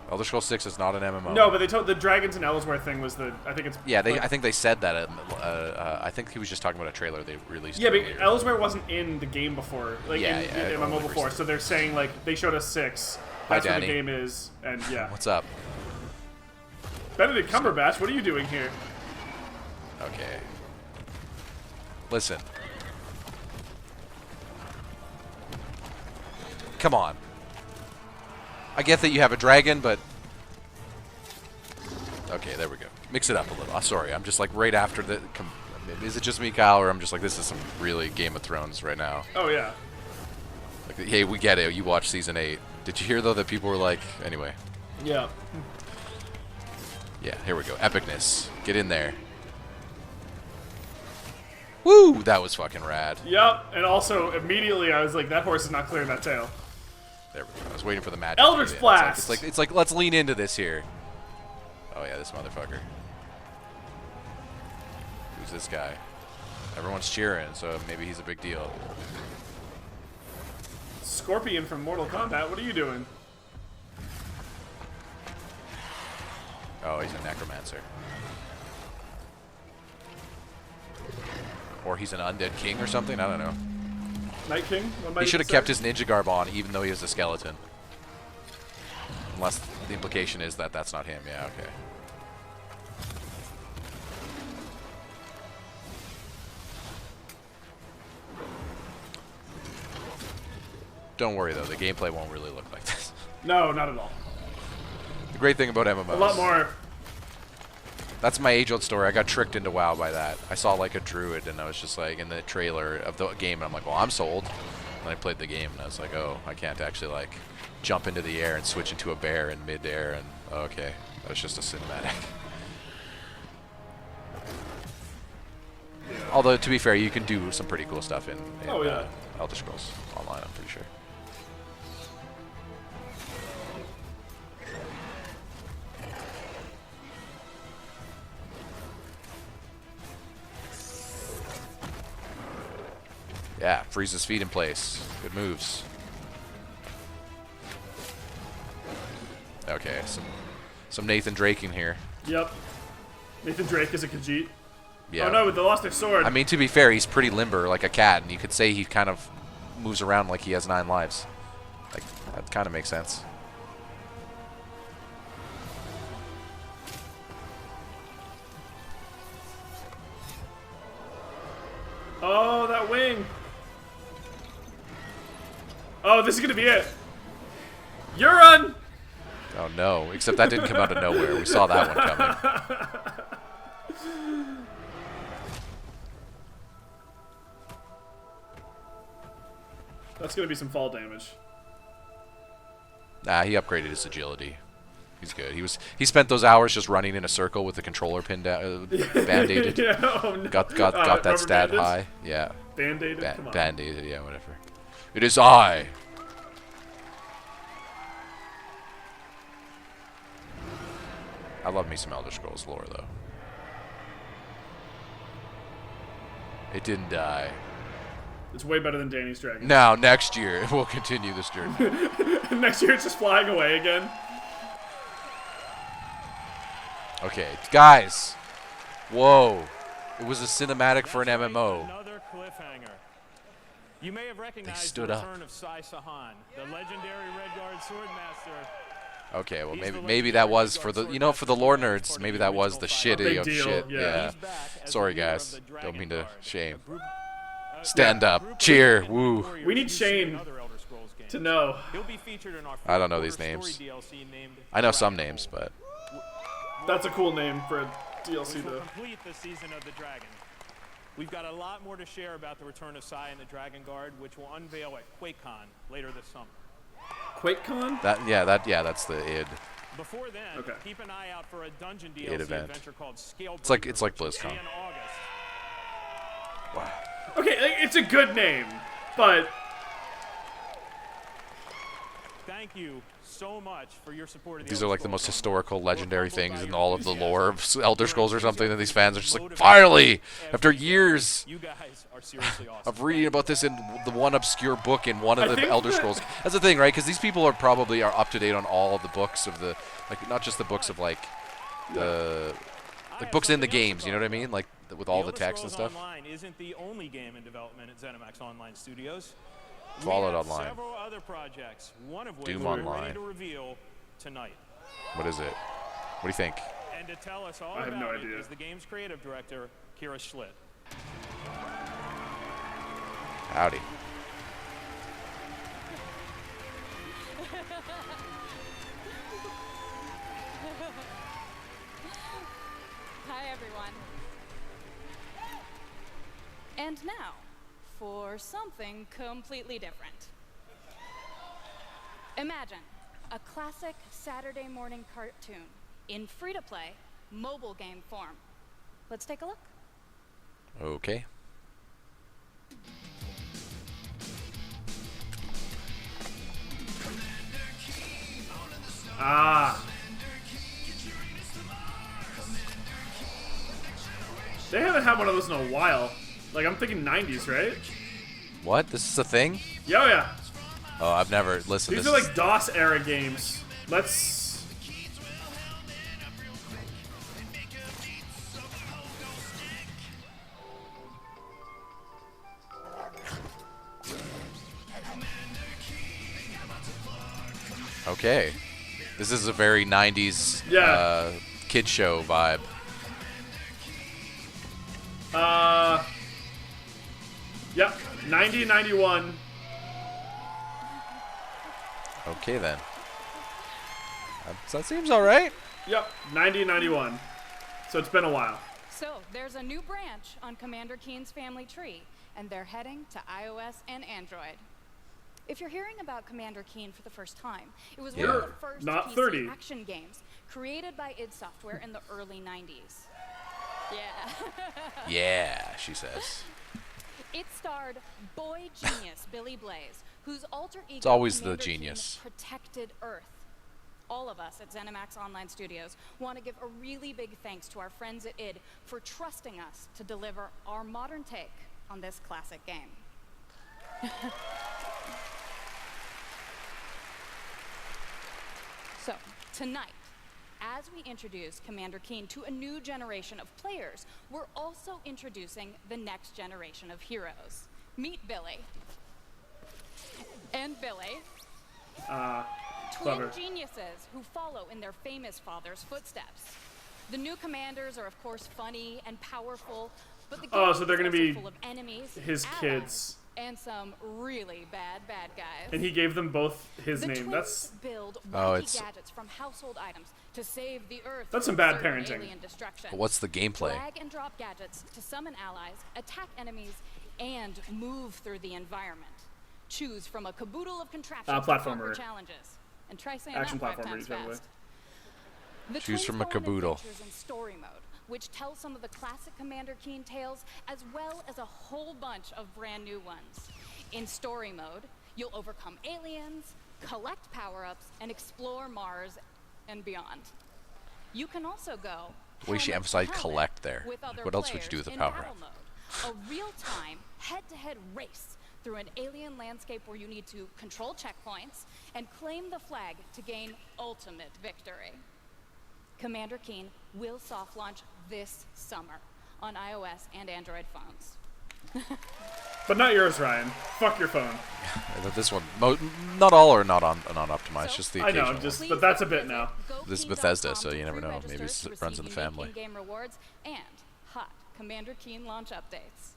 Elder Scrolls 6 is not an MMO. No, but they told... The Dragons and Elsewhere thing was the... I think it's... Yeah, like, I think they said that. I think he was just talking about a trailer they released. Yeah, but earlier. Elsewhere wasn't in the game before. Like, Yeah, in yeah, MMO totally before. So they're saying, like, they showed us 6. Hi, That's what the Danny. game is. And, yeah. What's up? Benedict Cumberbatch, what are you doing here? Okay. Listen. Come on. I get that you have a dragon, but... Okay, there we go. Mix it up a little. Sorry, I'm just like right after the... Is it just me, Kyle, or I'm just like, this is some really Game of Thrones right now? Oh, yeah. Like, hey, we get it. You watched Season 8. Did you hear, though, that people were like... Anyway. Yeah. Yeah, here we go. Epicness. Get in there. Woo! That was fucking rad. Yep, and also immediately I was like, that horse is not clearing that tail. There we go. I was waiting for the magic. Eldritch Blast! It's like let's lean into this here. Oh yeah, this motherfucker. Who's this guy? Everyone's cheering, so maybe he's a big deal. Scorpion from Mortal Kombat, what are you doing? Oh, he's a necromancer. Or he's an undead king or something? I don't know. Night King? What might He should have say? kept his ninja garb on, even though he was a skeleton. Unless the implication is that that's not him. Yeah, okay. Don't worry, though. The gameplay won't really look like this. No, not at all. The great thing about MMOs. A lot more. That's my age-old story. I got tricked into WoW by that. I saw like a druid, and I was just like in the trailer of the game, and I'm like, well, I'm sold. And I played the game, and I was like, oh, I can't actually like jump into the air and switch into a bear in mid-air, and oh, okay, that was just a cinematic. Although to be fair, you can do some pretty cool stuff in Elder Scrolls Online. I'm pretty sure. Yeah, freeze his feet in place. Good moves. Okay, some Nathan Drake in here. Yep. Nathan Drake is a Khajiit. Yeah. Oh no, they lost their sword. I mean, to be fair, he's pretty limber, like a cat, and you could say he kind of moves around like he has 9 lives. Like, that kind of makes sense. Oh, that wing. Oh, this is gonna be it. Euron! Oh no, except that didn't come out of nowhere. We saw that one coming. That's gonna be some fall damage. Nah, he upgraded his agility. He's good. He spent those hours just running in a circle with the controller pinned down, band-aided. Yeah, oh no. Got that stat bandage? high. Yeah. Band-aided? Come on. Band-aided, yeah, whatever. It is I. I love me some Elder Scrolls lore, though. It didn't die. It's way better than Danny's Dragon. Now, next year, we'll continue this journey. Next year, it's just flying away again. Okay, guys. Whoa. It was a cinematic for an MMO. Another cliffhanger. You may have recognized stood the up. return of Sai Sahan, the legendary Red Guard swordmaster. Okay, well maybe that was for the for the lore nerds. Maybe that was the shitty of deal, shit. yeah. Sorry guys, don't mean to shame. Stand up, cheer, woo. We need Shane to know. I don't know these names. I know some names, but That's a cool name for a DLC Which will though. complete the season of the Dragon. We've got a lot more to share about the return of Sai and the Dragon Guard, which will unveil at QuakeCon later this summer. QuakeCon? that's the id. Before then, keep an eye out for a dungeon DLC event. adventure called Scale It's like BlizzCon. in August. Wow. Okay, like, it's a good name, but Thank you so much for your support of the These are like the Elder most Scrolls. historical, legendary things in all of the lore of Elder Scrolls or something, and these fans are just like, finally, after years You guys are seriously awesome. of reading about this in the one obscure book in one I of the think Elder that- Scrolls. That's the thing, right? Because these people are probably up to date on all of the books of the, like, not just the books of like the books in the games. You know what I mean? Like with all the Elder text and Scrolls stuff. Online isn't the only game in development at ZeniMax Online Studios. Fallout we have Online. several other projects, one of which Doom we're Online. ready to reveal tonight. What is it? What do you think? And to tell us all I have about no it idea. is the game's creative director, Kira Schlitt. Howdy. Hi, everyone. And now, for something completely different. Imagine a classic Saturday morning cartoon in free-to-play mobile game form. Let's take a look. Okay. Ah. They haven't had one of those in a while. Like, I'm thinking 90s, right? What? This is a thing? Yeah. Oh, I've never listened. These are like DOS era games. Let's. Okay. This is a very 90s kid show vibe. Yep. 90, 91. Okay, then. That seems all right. Yep. 90, 91. So it's been a while. So there's a new branch on Commander Keen's family tree, and they're heading to iOS and Android. If you're hearing about Commander Keen for the first time, it was one of the first not PC 30. action games created by id Software in the early 90s. Yeah. Yeah, she says. It starred boy genius Billy Blaze, whose alter ego It's always Commander the genius. Keen protected Earth. All of us at ZeniMax Online Studios want to give a really big thanks to our friends at id for trusting us to deliver our modern take on this classic game. So, tonight, as we introduce Commander Keen to a new generation of players, we're also introducing the next generation of heroes. Meet Billy. And Billy. Clever. Twin geniuses who follow in their famous father's footsteps. The new commanders are, of course, funny and powerful, but the game so they're going to is be also full of enemies, his allies, kids. and some really bad guys. And he gave them both his The name. twins That's build Oh, wacky it's- gadgets from household items to save the Earth. That's some from bad certain parenting. alien destruction. What's the gameplay? Drag and drop gadgets to summon allies, attack enemies, and move through the environment. Choose from a caboodle of contraptions to platformer. conquer challenges. And try saying Action that 5 platformer, times generally. fast. The Choose twins from a go on caboodle. adventures in story mode, which tells some of the classic Commander Keen tales, as well as a whole bunch of brand new ones. In story mode, you'll overcome aliens, collect power-ups, and explore Mars and beyond. You can also go The way she helmet to emphasized helmet collect there. with other What else would you do with a players in power battle mode. A real-time, head-to-head race through an alien landscape where you need to control checkpoints and claim the flag to gain ultimate victory. Commander Keen will soft launch this summer on iOS and Android phones. But not yours, Ryan. Fuck your phone. This one, not all are not optimized. Just the I occasional. know, just one. but that's a bit now. This is Bethesda, so you never know. Maybe it runs in the family. Game rewards and hot Commander Keen launch updates.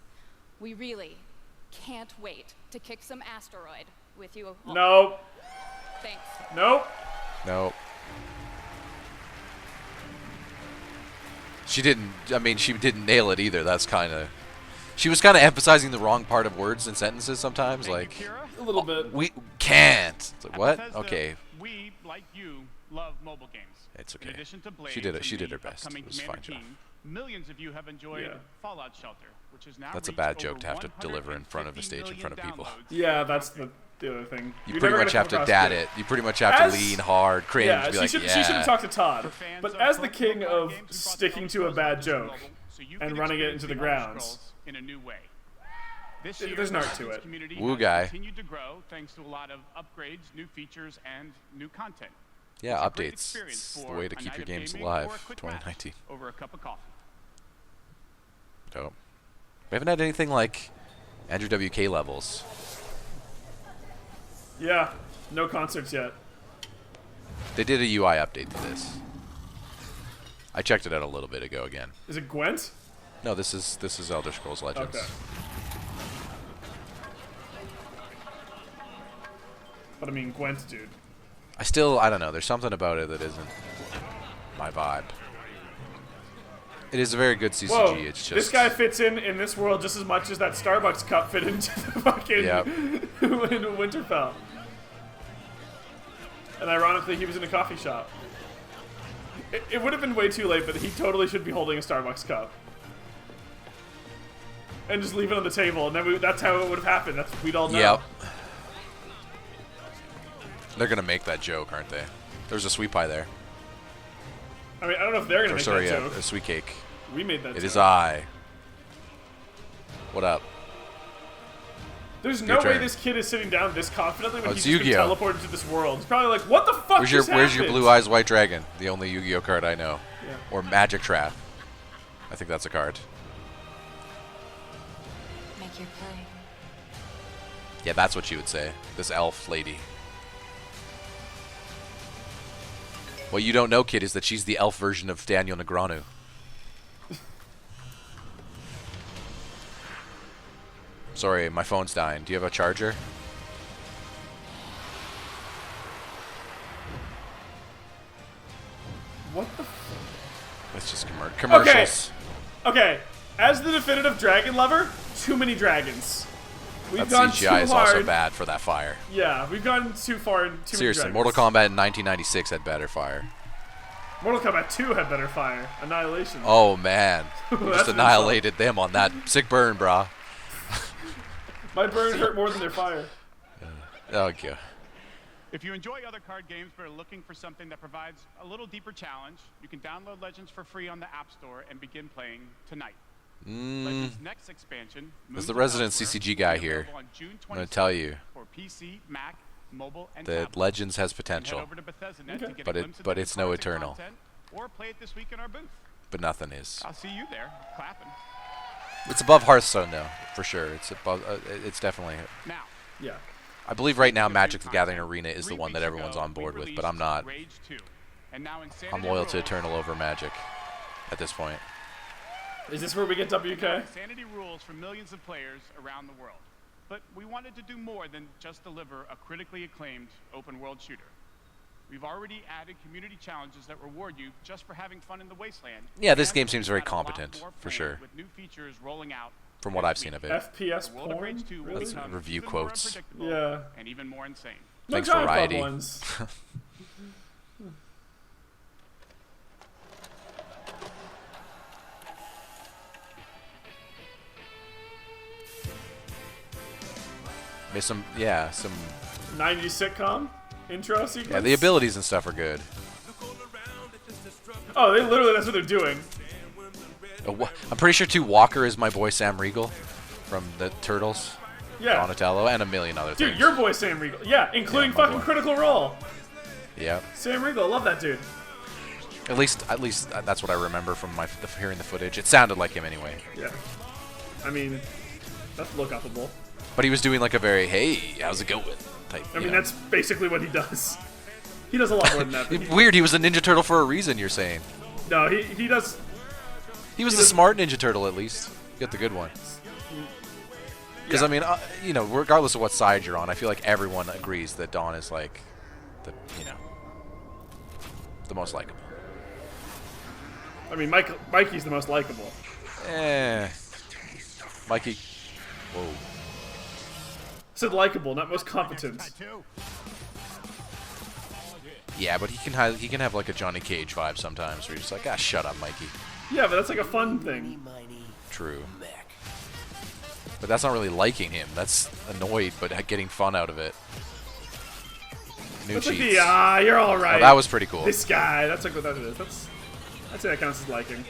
We really can't wait to kick some asteroid with you. All. No. Thanks. Nope. No. She didn't. I mean, she didn't nail it either. That's kind of. She was kind of emphasizing the wrong part of words and sentences sometimes. Like a little bit. We can't. It's like, what? Bethesda, Okay. We, like you, love mobile games. It's okay. In addition to Blaze She did it. and She did the her best. upcoming It was a Commander fine job. Keen, millions of you have enjoyed Fallout Shelter, which is now That's a reached bad over joke to have to deliver in front of a 150 stage in front of million people. downloads. Yeah, that's the other thing. You You're pretty never much gonna have to come dad across it. You pretty much have to lean hard, cringe, Yeah, be like, she yeah. should have talked to Todd. But as the king of sticking to a bad joke and running it into the grounds, in a new way. This There's year, an art the to Legends it. community Woo has guy. continued to grow thanks to a lot of upgrades, new features, and new content. Yeah, It's a great updates. experience It's the for way to a keep night your of games gaming alive. or a quick laugh 2019. over a cup of coffee. Dope. We haven't had anything like Andrew WK levels. yeah, no concerts yet. They did a UI update to this. I checked it out a little bit ago again. Is it Gwent? No, this is Elder Scrolls Legends. Okay. But I mean, Gwent, dude. I don't know. There's something about it that isn't my vibe. It is a very good CCG. Whoa, It's just this guy fits in this world just as much as that Starbucks cup fit into the fucking Yep. in Winterfell. And ironically, he was in a coffee shop. It would have been way too late, but he totally should be holding a Starbucks cup. and just leave it on the table, and then that's how it would have happened. We'd all know. Yep. They're gonna make that joke, aren't they? There's a sweet pie there. I mean, I don't know if they're gonna make that joke. A sweet cake. We made that joke. It is I. What up? There's no way this kid is sitting down this confidently when he's just been Yu-Gi-Oh! teleported to this world. He's probably like, what the fuck Where's your Blue Eyes White Dragon? The only Yu-Gi-Oh card I know. Yeah. Or Magic Trap. I think that's a card. Make your play. Yeah, that's what she would say. This elf lady. What you don't know, kid, is that she's the elf version of Daniel Negreanu. Sorry, my phone's dying. Do you have a charger? What the It's just commercials. Okay. As the definitive dragon lover, too many dragons. We've That gone CGI too is hard. also bad for that fire. Yeah, we've gone too far in too Seriously, many Mortal dragons. Kombat in 1996 had better fire. Mortal Kombat 2 had better fire. Annihilation. Oh, man. We That's just an annihilated them on that sick burn, brah. My burn hurt more than their fire. Okay. If you enjoy other card games but are looking for something that provides a little deeper challenge, you can download Legends for free on the App Store and begin playing tonight. Legends' next expansion, As the resident CCG guy here, I'm going to tell you for PC, Mac, mobile, and that Legends has potential, Head over to Bethesda.net to get a but glimpse of but the it's no cards and eternal. content, or play it this week in our booth. But nothing is. I'll see you there, clapping. It's above Hearthstone, though, for sure. It's above. It's definitely. Now. Yeah. I believe right now Magic the Gathering Arena is the one that everyone's on board with, but I'm not. I'm loyal to Eternal over Magic at this point. Is this where we get WK? Sanity rules for millions of players around the world. But we wanted to do more than just deliver a critically acclaimed open world shooter. We've already added community challenges that reward you just for having fun in the wasteland. Yeah, this game seems very competent, for sure. With new features rolling out From what I've seen of it. FPS porn? Really? That's review quotes. Yeah. And even more insane. Thanks, No Giant Variety. Club ones. Maybe some 90s sitcom intro sequence. Yeah, the abilities and stuff are good. Oh, that's what they're doing. I'm pretty sure too. Walker is my boy Sam Riegel from the Turtles. Yeah. Donatello and a million other things. Dude, your boy Sam Riegel. Yeah, including fucking boy. Critical Role. Yeah. Sam Riegel, I love that dude. At least that's what I remember from hearing the footage. It sounded like him anyway. Yeah. I mean, that's look upable. But he was doing like a very, hey, how's it going type. I mean, that's basically what he does. He does a lot more than that. Weird, he was a Ninja Turtle for a reason, you're saying. No, he does. He was the smart Ninja Turtle, at least. Get the good one. Because, Yeah. I mean, regardless of what side you're on, I feel like everyone agrees that Dawn is, like, the most likable. I mean, Mikey's the most likable. Mikey. Whoa. Said likable, not most competent. Yeah, but he can have like a Johnny Cage vibe sometimes, where you're just like, shut up, Mikey. Yeah, but that's like a fun thing. True. But that's not really liking him. That's annoyed, but getting fun out of it. New That's like cheats. the you're all right. Oh, that was pretty cool. This guy, that's like what that is. I'd say that counts as liking.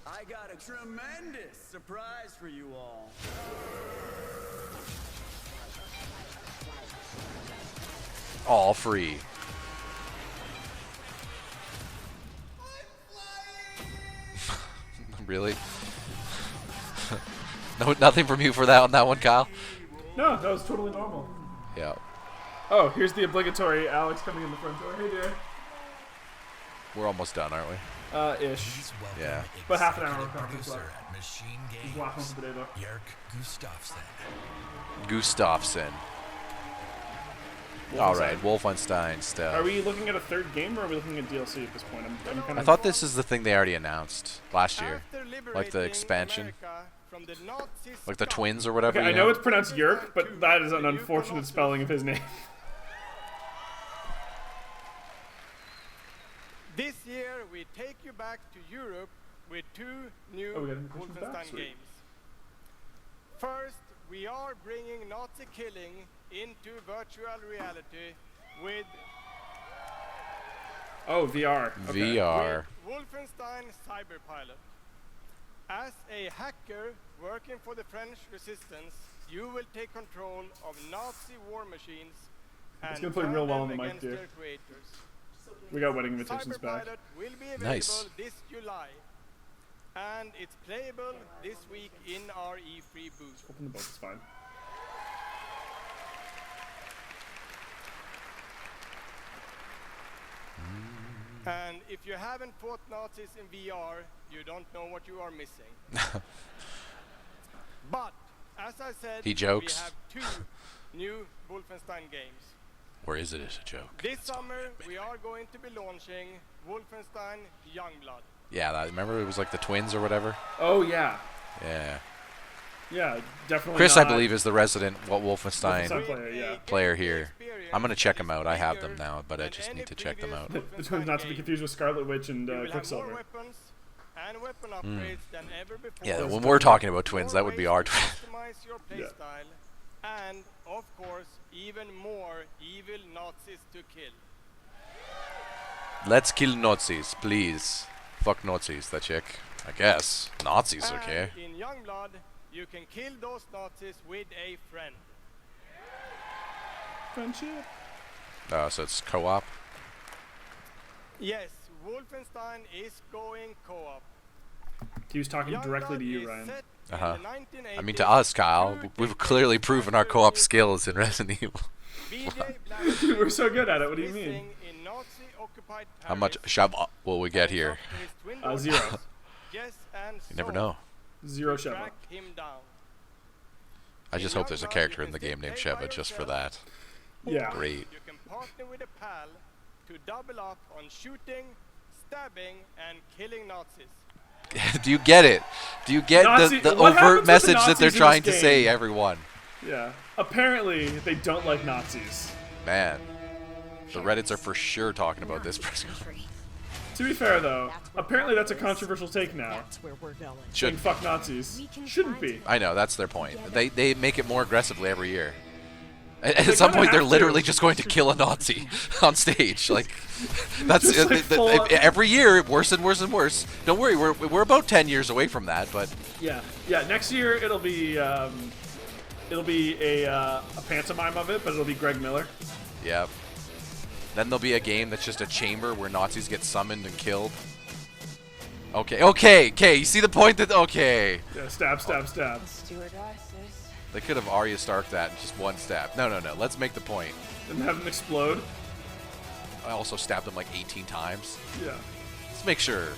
I got a tremendous surprise for you all. All free. Really? No, nothing from you for that on that one, Kyle. No, that was totally normal. Yeah. Oh, here's the obligatory Alex coming in the front door. Hey, dear. We're almost done, aren't we? Ish. Yeah. But half an hour of conference Producer left. at Machine He's Games, laughing for the day, though. Yerk Gustafsson. Gustafsson. All right, Wolfenstein stuff. Are we looking at a third game, or are we looking at DLC at this point? I'm kind I of. thought this is the thing they already announced last year, like the expansion, like the twins or whatever. Okay, I know it's pronounced Yerk, but that is an unfortunate spelling of his name. This year, we take you back to Europe with 2 new Oh, we got any questions back? Wolfenstein Sweet. games. First, we are bringing Nazi killing into virtual reality with Oh, VR. Okay. VR. Wolfenstein Cyberpilot. As a hacker working for the French resistance, you will take control of Nazi war machines It's and gonna play turn real well them on the mic, against dude. their creators. We got wedding invitations back. Cyberpilot will be available Nice. this July, and it's playable this week in our E3 booth. Open the boat, it's fine. And if you haven't fought Nazis in VR, you don't know what you are missing. But, as I said, He jokes. we have 2 new Wolfenstein games. Or is it a joke? This summer, we are going to be launching Wolfenstein Youngblood. Yeah, remember it was like the twins or whatever? Oh, yeah. Yeah. Yeah, definitely. Chris, not I believe, is the resident Wolfenstein player, yeah. player here. I'm going to check them out. I have them now, but I just need to check them out. The twins not to be confused with Scarlet Witch and You will have more Quicksilver. weapons and weapon upgrades than ever before. Yeah, when we're talking about twins, that would be our twins. Customize your playstyle, and of course, even more evil Nazis to kill. Let's kill Nazis, please. Fuck Nazis, that chick. I guess. Nazis, okay. And in Youngblood, you can kill those Nazis with a friend. Friendship. So it's co-op. Yes, Wolfenstein is going co-op. He was talking directly to you, Ryan. I mean, to us, Kyle. We've clearly proven our co-op skills in Resident Evil. Dude, we're so good at it. What do you mean? How much shab will we get here? 0. You never know. 0 Sheva. I just hope there's a character in the game named Sheva just for that. Yeah. Great. You can partner with a pal to double up on shooting, stabbing, and killing Nazis. Do you get it? Do you get the overt message that they're trying to say, everyone? Yeah. Apparently, they don't like Nazis. Man. The Reddits are for sure talking about this press conference. To be fair, though, apparently that's a controversial take now. That's where we're going. Saying fuck Nazis. Shouldn't be. I know, that's their point. They make it more aggressively every year. At some point, they're literally just going to kill a Nazi on stage. Like, that's every year, worse and worse and worse. Don't worry, we're about 10 years away from that, but yeah. Next year it'll be a pantomime of it, but it'll be Greg Miller. Yeah. Then there'll be a game that's just a chamber where Nazis get summoned and killed. Okay. You see the point that Yeah, stab. They could have Arya Stark that in just one stab. No. Let's make the point. And have him explode. I also stabbed him like 18 times. Yeah. Let's make sure.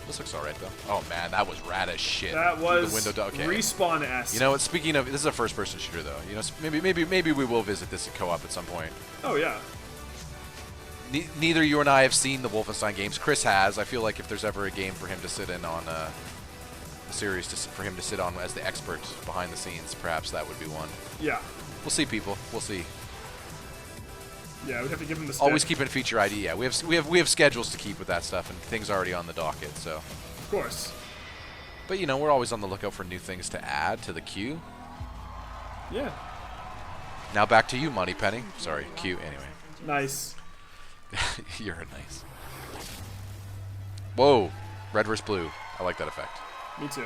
This looks alright though. Oh man, that was rad as shit. That was okay. Respawn-esque. You know what? Speaking of, this is a first-person shooter though. You know, maybe we will visit this in co-op at some point. Oh yeah. Neither you and I have seen the Wolfenstein games. Chris has. I feel like if there's ever a game for him to sit in on a series for him to sit on as the expert behind the scenes, perhaps that would be one. Yeah. We'll see, people. We'll see. Yeah, we have to give him the. Always keep it feature ID. Yeah, we have schedules to keep with that stuff and things already on the docket. So. Of course. But you know, we're always on the lookout for new things to add to the queue. Yeah. Now back to you, Moneypenny. Sorry, queue. Anyway. Nice. You're nice. Whoa, red versus blue. I like that effect. Me too.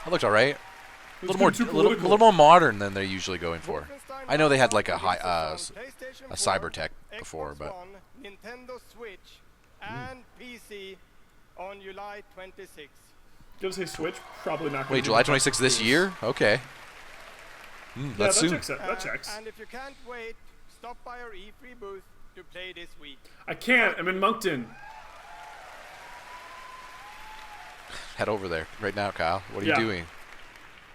That looked alright. A little more modern than they're usually going for. I know they had like a cyber tech before, but Nintendo Switch and PC on July 26th. Gonna say Switch, probably not. Wait, July 26th this year? Okay. That's soon. That checks. And if you can't wait, stop by our E3 booth to play this week. I can't. I'm in Moncton. Head over there right now, Kyle. What are you doing?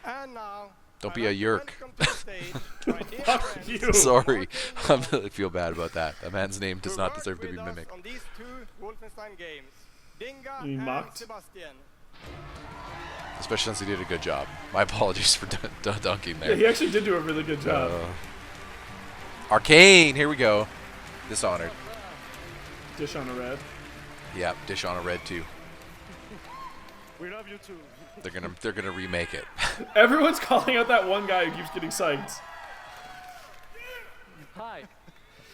And now, don't be a yerk. Fuck you. Sorry. I really feel bad about that. That man's name does not deserve to be mimicked. On these 2 Wolfenstein games, Dinga you and mocked? Sebastian. Especially since he did a good job. My apologies for dunking there. Yeah, he actually did do a really good job. Arcane, here we go. Dishonored. Dish on a red. Yeah, Dishonored Red 2. We love you too. They're gonna remake it. Everyone's calling out that one guy who keeps getting psyched. Hi,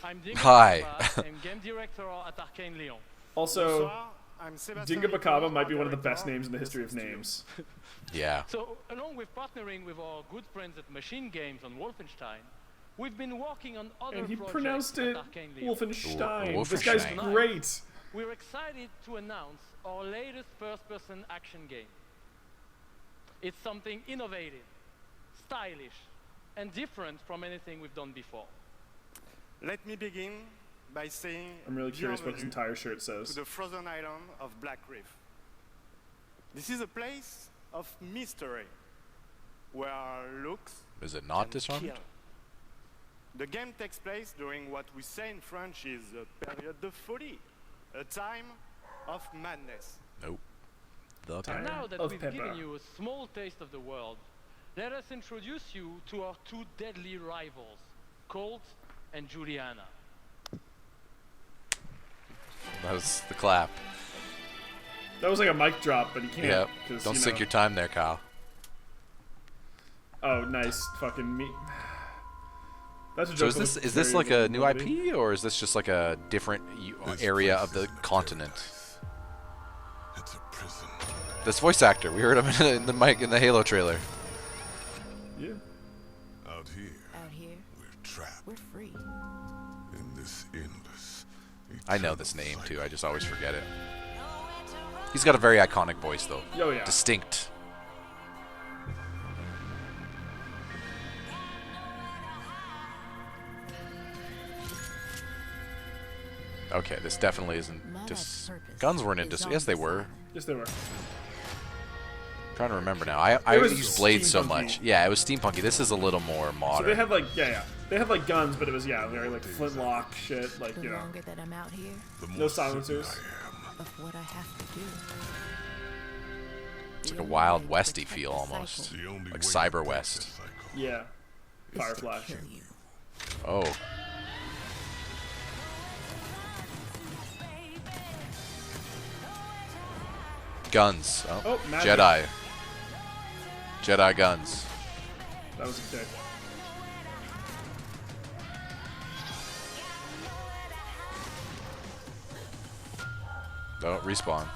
I'm Dingo Hi. Bacaba, I'm game director at Arcane Lyon. Also, Bonsoir, I'm Sébastien Dinga Bacaba Rico, might be one of the director best names in the of history of Studio. names. Yeah. So, along with partnering with our good friends at Machine Games on Wolfenstein, we've been working on other And he projects pronounced at it Arcane Lyon. Wolfenstein. This guy's Wolfenstein. great. We're excited to announce our latest first-person action game. It's something innovative, stylish, and different from anything we've done before. Let me begin by saying I'm really curious what his bienvenue entire shirt says. to the frozen island of Black Reef. This is a place of mystery, where looks Is it not can Dishonored? kill. The game takes place during what we say in French is a période de folie, a time of madness. Nope. The And now that of we've Pepper. given you a small taste of the world, let us introduce you to our two deadly rivals, Colt and Juliana. That was the clap. That was like a mic drop, but he can't. Yeah. 'cause, Don't you sink know. your time there, Kyle. Oh, nice. Fucking me. That's a So joke. is this like a new IP, or is this just like a different area of the continent? This voice actor, we heard him in the mic in the Halo trailer. Yeah. Out here, we're trapped. We're free. In this endless. I know this name too. I just always forget it. He's got a very iconic voice though. Oh, yeah. Distinct. Okay, this definitely isn't just guns weren't in yes they were. Yes, they were. Trying to remember now. I It was use blades so steampunky. much. Yeah, it was steampunky. This is a little more modern. So they had like they had like guns, but it was very like flintlock shit, like you know. longer that I'm out here, No silencers. of what I have to do. It's like a Wild Westy feel almost, like Cyber West. Yeah. Fire Flash. Oh. Guns. Oh, Oh, magic. Jedi. Jedi guns. That was a kick. Oh, respawn.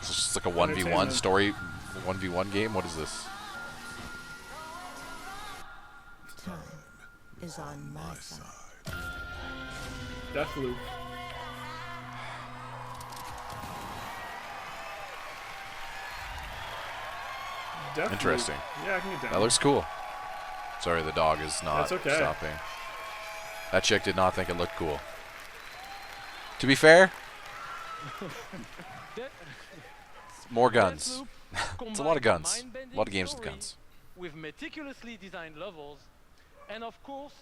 Is this just like a 1v1 Entertainment. story, 1v1 game? What is this? Time is on my side. Deathloop. Deathloop. Interesting. Yeah, I can get down. That looks cool. Sorry, the dog is not That's okay. stopping. That chick did not think it looked cool. To be fair, more guns. It's a lot of guns. A lot of games with guns. With meticulously designed levels, and of course,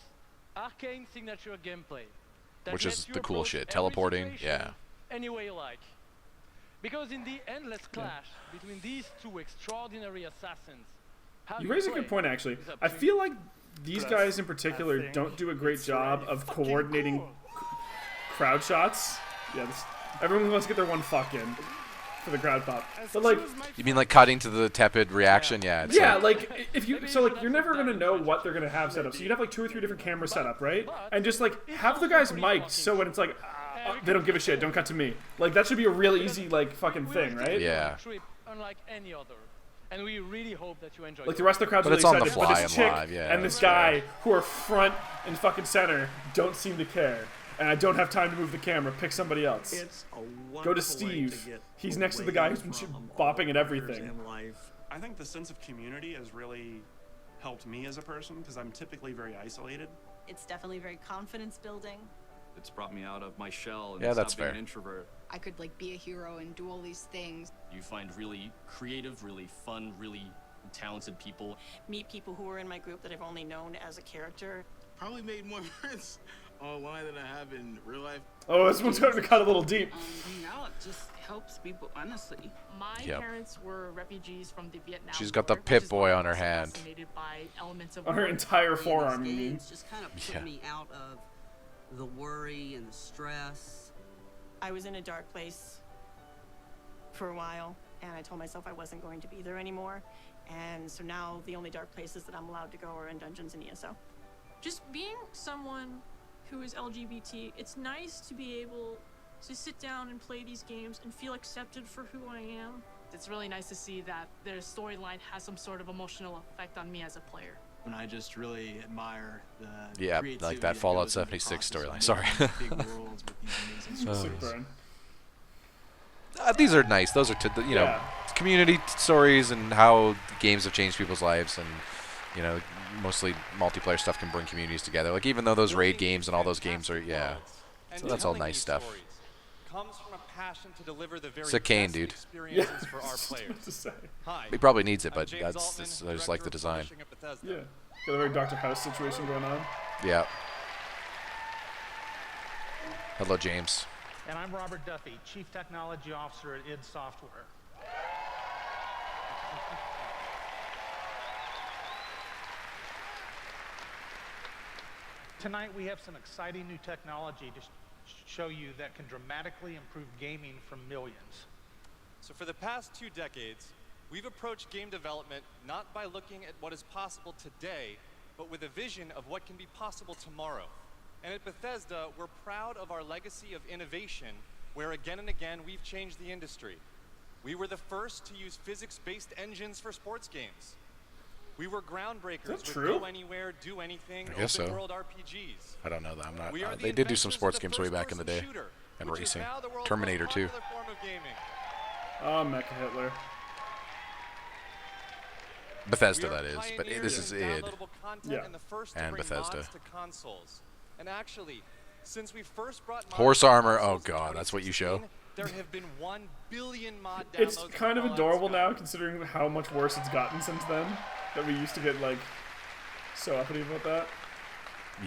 arcane signature gameplay. that Which lets is you the cool approach shit. every Teleporting, situation yeah. Any way you like. Because in the endless clash between these two extraordinary assassins, how You raise a good point, actually. I feel like these guys in particular don't do a great job of coordinating crowd shots. Yeah, everyone wants to get their one fuck in for the crowd pop. But like, You mean like cutting to the tepid reaction? Yeah. It's yeah, like if you you're never gonna know what they're gonna have set up. So you'd have like 2 or 3 different cameras set up, right? And just like have the guys mic'd so when it's like they don't give a shit, don't cut to me. Like that should be a really easy like fucking thing, right? Yeah. trip unlike any other. And we really hope that you enjoy Like the rest of the crowd's But it's really on the excited, but fly this and chick live, yeah, and this that's guy who are front and fucking center don't seem to care. And I don't have time to move the camera. Pick somebody else. It's a Go to wonderful way Steve. get He's next to the away guy who's been from bopping at all everything. in life. I think the sense of community has really helped me as a person because I'm typically very isolated. It's definitely very confidence building. It's brought me out of my shell and Yeah, stop that's being fair. an introvert. I could like be a hero and do all these things. You find really creative, really fun, really talented people. Meet people who are in my group that I've only known as a character. Probably made more friends online than I have in real life. Oh, this one's going to cut a little deep. Now it just helps people, honestly. My Yep. parents were refugees from the Vietnam She's got the War, which Pit is Boy why on her I was hand. fascinated by elements of On her war. entire forearm, you mean? Just kind of put Yeah. me out of the worry and the stress. I was in a dark place for a while, and I told myself I wasn't going to be there anymore. And so now the only dark places that I'm allowed to go are in dungeons and ESO. Just being someone who is LGBT, it's nice to be able to sit down and play these games and feel accepted for who I am. It's really nice to see that their storyline has some sort of emotional effect on me as a player. And I just really admire the like that Fallout 76 storyline. Sorry. Big worlds with these amazing stories. These are nice. Those are, you know, community stories and how games have changed people's lives, and you know, mostly multiplayer stuff can bring communities together. Like even though those raid games and all those games are, so that's all nice stuff. Comes from a passion to deliver the very it's a cane, dude. experiences for our players. Hi, he probably needs it, but I Altman, just like the design. Yeah, got a very Dr. House situation going on. Yeah. Hello, James. And I'm Robert Duffy, Chief Technology Officer at id Software. Tonight we have some exciting new technology to show you that can dramatically improve gaming for millions. So for the past 2 decades, we've approached game development not by looking at what is possible today, but with a vision of what can be possible tomorrow. And at Bethesda, we're proud of our legacy of innovation, where again and again we've changed the industry. We were the first to use physics-based engines for sports games. We were groundbreakers with go anywhere, do anything, open world RPGs. I don't know that. I'm not. They did do some sports games way back in the day, and racing. Terminator 2. Oh, Mecha Hitler. Bethesda, that is, but this is id. Yeah. And Bethesda. And actually, since we first brought horse armor. Oh god, that's what you show. There have been 1 billion mod downloads. It's kind of adorable now, considering how much worse it's gotten since then. That we used to get like so uppity about that.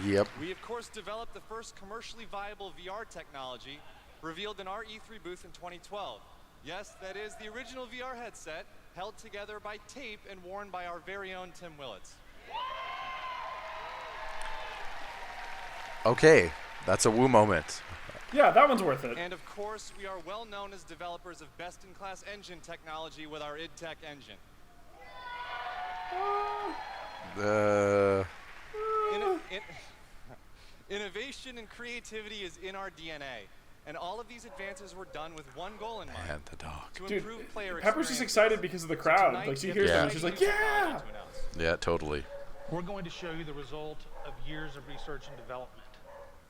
Yep. We of course developed the first commercially viable VR technology, revealed in our E3 booth in 2012. Yes, that is the original VR headset, held together by tape and worn by our very own Tim Willits. Okay, that's a woo moment. Yeah, that one's worth it. And of course, we are well known as developers of best-in-class engine technology with our id Tech engine. Innovation and creativity is in our DNA, and all of these advances were done with one goal in mind: and the dog. To improve player Pepper's just excited because of the crowd. Like she hears them, and she's like, "Yeah!" Yeah, totally. We're going to show you the result of years of research and development.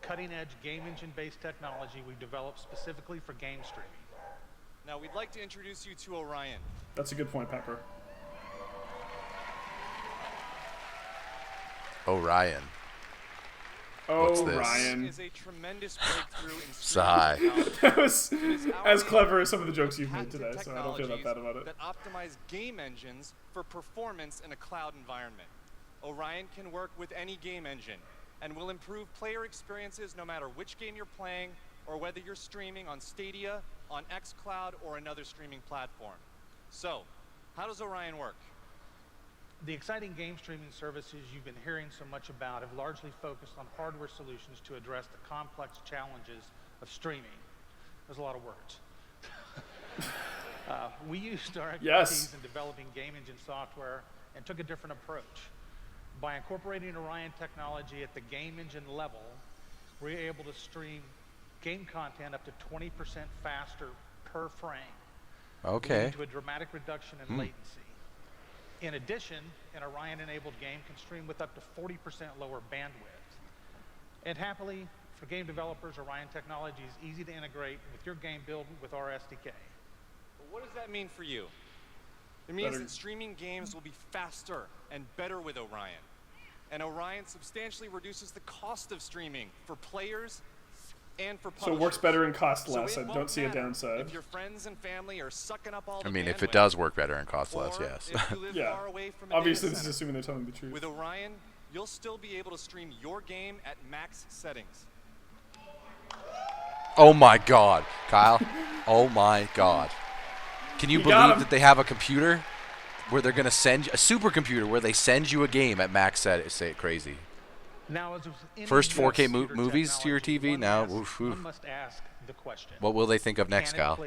Cutting-edge game engine-based technology we've developed specifically for game streaming. Now we'd like to introduce you to Orion. That's a good point, Pepper. Orion. What's this? Orion is a tremendous breakthrough in sigh. That was as clever as some of the jokes you've made today, so I don't feel that bad about it. That optimize game engines for performance in a cloud environment. Orion can work with any game engine and will improve player experiences no matter which game you're playing or whether you're streaming on Stadia, on xCloud, or another streaming platform. So, how does Orion work? The exciting game streaming services you've been hearing so much about have largely focused on hardware solutions to address the complex challenges of streaming. There's a lot of words. We used our expertise in developing game engine software and took a different approach. By incorporating Orion technology at the game engine level, we're able to stream game content up to 20% faster per frame. Okay. Leading to a dramatic reduction in latency. In addition, an Orion-enabled game can stream with up to 40% lower bandwidth. And happily, for game developers, Orion technology is easy to integrate with your game build with our SDK. But what does that mean for you? It means that streaming games will be faster and better with Orion. And Orion substantially reduces the cost of streaming for players and for publishers. So it works better and costs less. I don't see a downside. If your friends and family are sucking up all the I mean, if it does work better and costs less, yes. Yeah. Obviously, this is assuming they're telling the truth. With Orion, you'll still be able to stream your game at max settings. Oh my god, Kyle. Oh my god. Can you believe that they have a computer where they're going to send a supercomputer where they send you a game at max set? Say it crazy. Now, first 4K movies to your TV. Now, one must ask the question. What will they think of next, Kyle?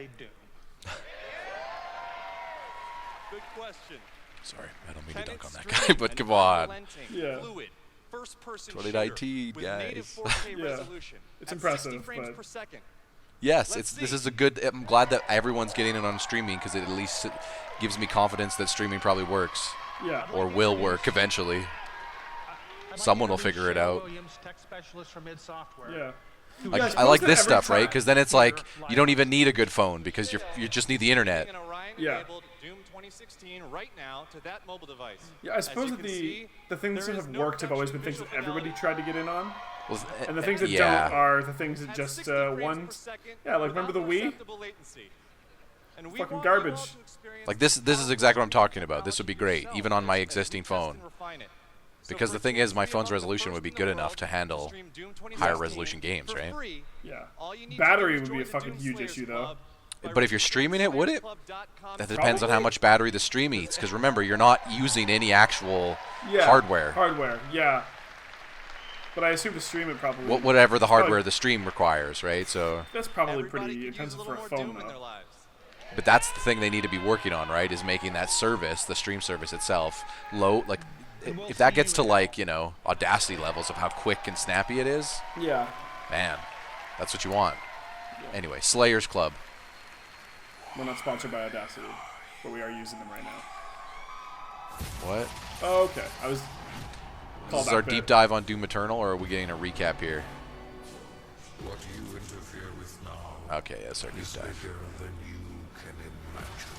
question. Sorry, I don't mean to dunk on that guy, but come on. Yeah. Fluid, first-person 2019, shooter with native guys. 4K Yeah. resolution It's at impressive, 60 frames but- per second. Yes, this is a good. I'm glad that everyone's getting it on streaming because it at least gives me confidence that streaming probably works. Yeah. Or will work eventually. Someone will figure it out. Williams, tech specialist from id Software. Yeah. I like this stuff, right? Because then it's like you don't even need a good phone because you just need the internet. Yeah. Doom 2016 right now to that mobile device. Yeah, I suppose that the things that have worked have always been things that everybody tried to get in on. And the things that don't are the things that just won. Yeah, like remember the Wii? Fucking garbage. Like this is exactly what I'm talking about. This would be great, even on my existing phone. Because the thing is, my phone's resolution would be good enough to handle higher resolution games, right? Yeah. Battery would be a fucking huge issue, though. But if you're streaming it, would it? That depends on how much battery the stream eats. Because remember, you're not using any actual hardware. Hardware, yeah. But I assume to stream it probably. Whatever the hardware the stream requires, right? So. That's probably pretty intensive for a phone, though. But that's the thing they need to be working on, right? Is making that service, the stream service itself, low. Like, if that gets to like Audacity levels of how quick and snappy it is. Yeah. Man, that's what you want. Anyway, Slayers Club. We're not sponsored by Audacity, but we are using them right now. What? Oh, okay. I was. This is our deep dive on Doom Eternal, or are we getting a recap here? What you interfere with now. Okay, that's our deep dive. Bigger than you can imagine.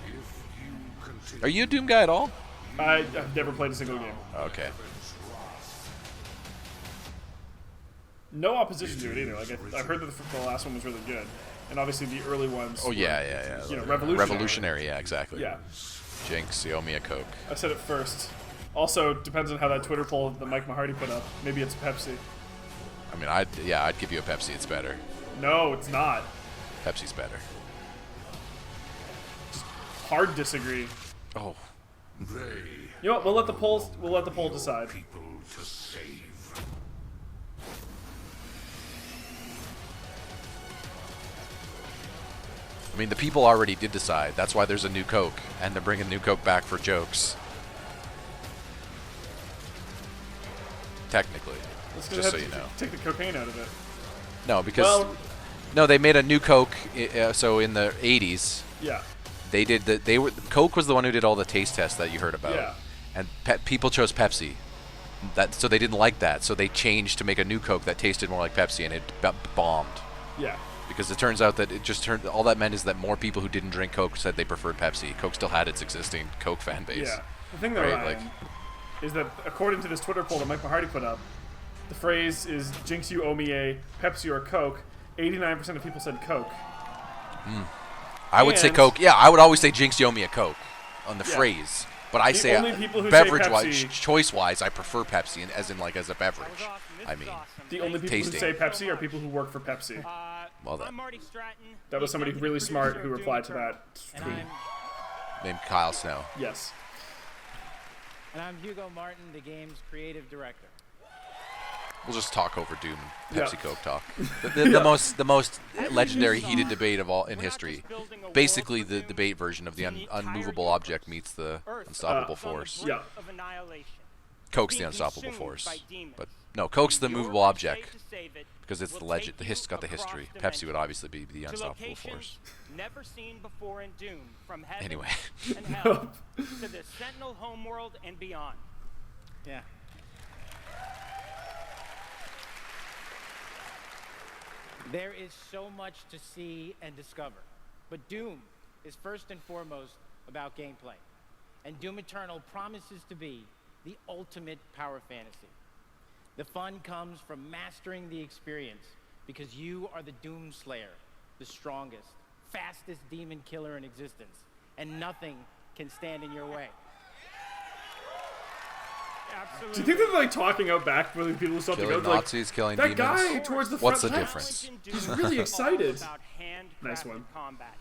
If you continue. Are you a Doom guy at all? I've never played a single game. Okay. No opposition to it either. Like I heard that the last one was really good, and obviously the early ones. Oh yeah. You know, revolutionary. Revolutionary, yeah, exactly. Yeah. Jinx, you owe me a Coke. I said it first. Also, depends on how that Twitter poll that Mike Mahardy put up. Maybe it's Pepsi. I mean, I'd give you a Pepsi. It's better. No, it's not. Pepsi's better. Just hard disagree. Oh. You know what? We'll let the poll decide. People to save. I mean, the people already did decide. That's why there's a new Coke, and they're bringing new Coke back for jokes. Technically, just so you know. Take the cocaine out of it. No, because no, they made a new Coke. So in the 80s, yeah, they did Coke was the one who did all the taste tests that you heard about. Yeah. And people chose Pepsi. So they didn't like that. So they changed to make a new Coke that tasted more like Pepsi, and it bombed. Yeah. Because it turns out that all that meant is that more people who didn't drink Coke said they preferred Pepsi. Coke still had its existing Coke fan base. Yeah. The thing though, Ryan, is that according to this Twitter poll that Mike Mahardy put up, the phrase is "Jinx, you owe me a Pepsi or Coke." 89% of people said Coke. I would say Coke. Yeah, I would always say "Jinx, you owe me a Coke" on the phrase. But I say beverage-wise, choice-wise, I prefer Pepsi, as a beverage. I mean, the only people who say Pepsi are people who work for Pepsi. Well, then. That was somebody really smart who replied to that tweet. Named Kyle Snow. Yes. And I'm Hugo Martin, the game's creative director. We'll just talk over Doom and Pepsi Coke talk. The most legendary heated debate of all in history. Basically, the debate version of the unmovable object meets the unstoppable force. Yeah. Coke's the unstoppable force, but no, Coke's the movable object because it's the legend. Got the history. Pepsi would obviously be the unstoppable force. Never seen before in Doom, from heaven Anyway. and hell to the Sentinel homeworld and beyond. Yeah. There is so much to see and discover, but Doom is first and foremost about gameplay, and Doom Eternal promises to be the ultimate power fantasy. The fun comes from mastering the experience because you are the Doom Slayer, the strongest, fastest demon killer in existence, and nothing can stand in your way. Do you think they're like talking out back for the people who saw the Killing Nazis, killing that demons. guy towards the What's front the left, difference? He's really excited. Nice one. Combat,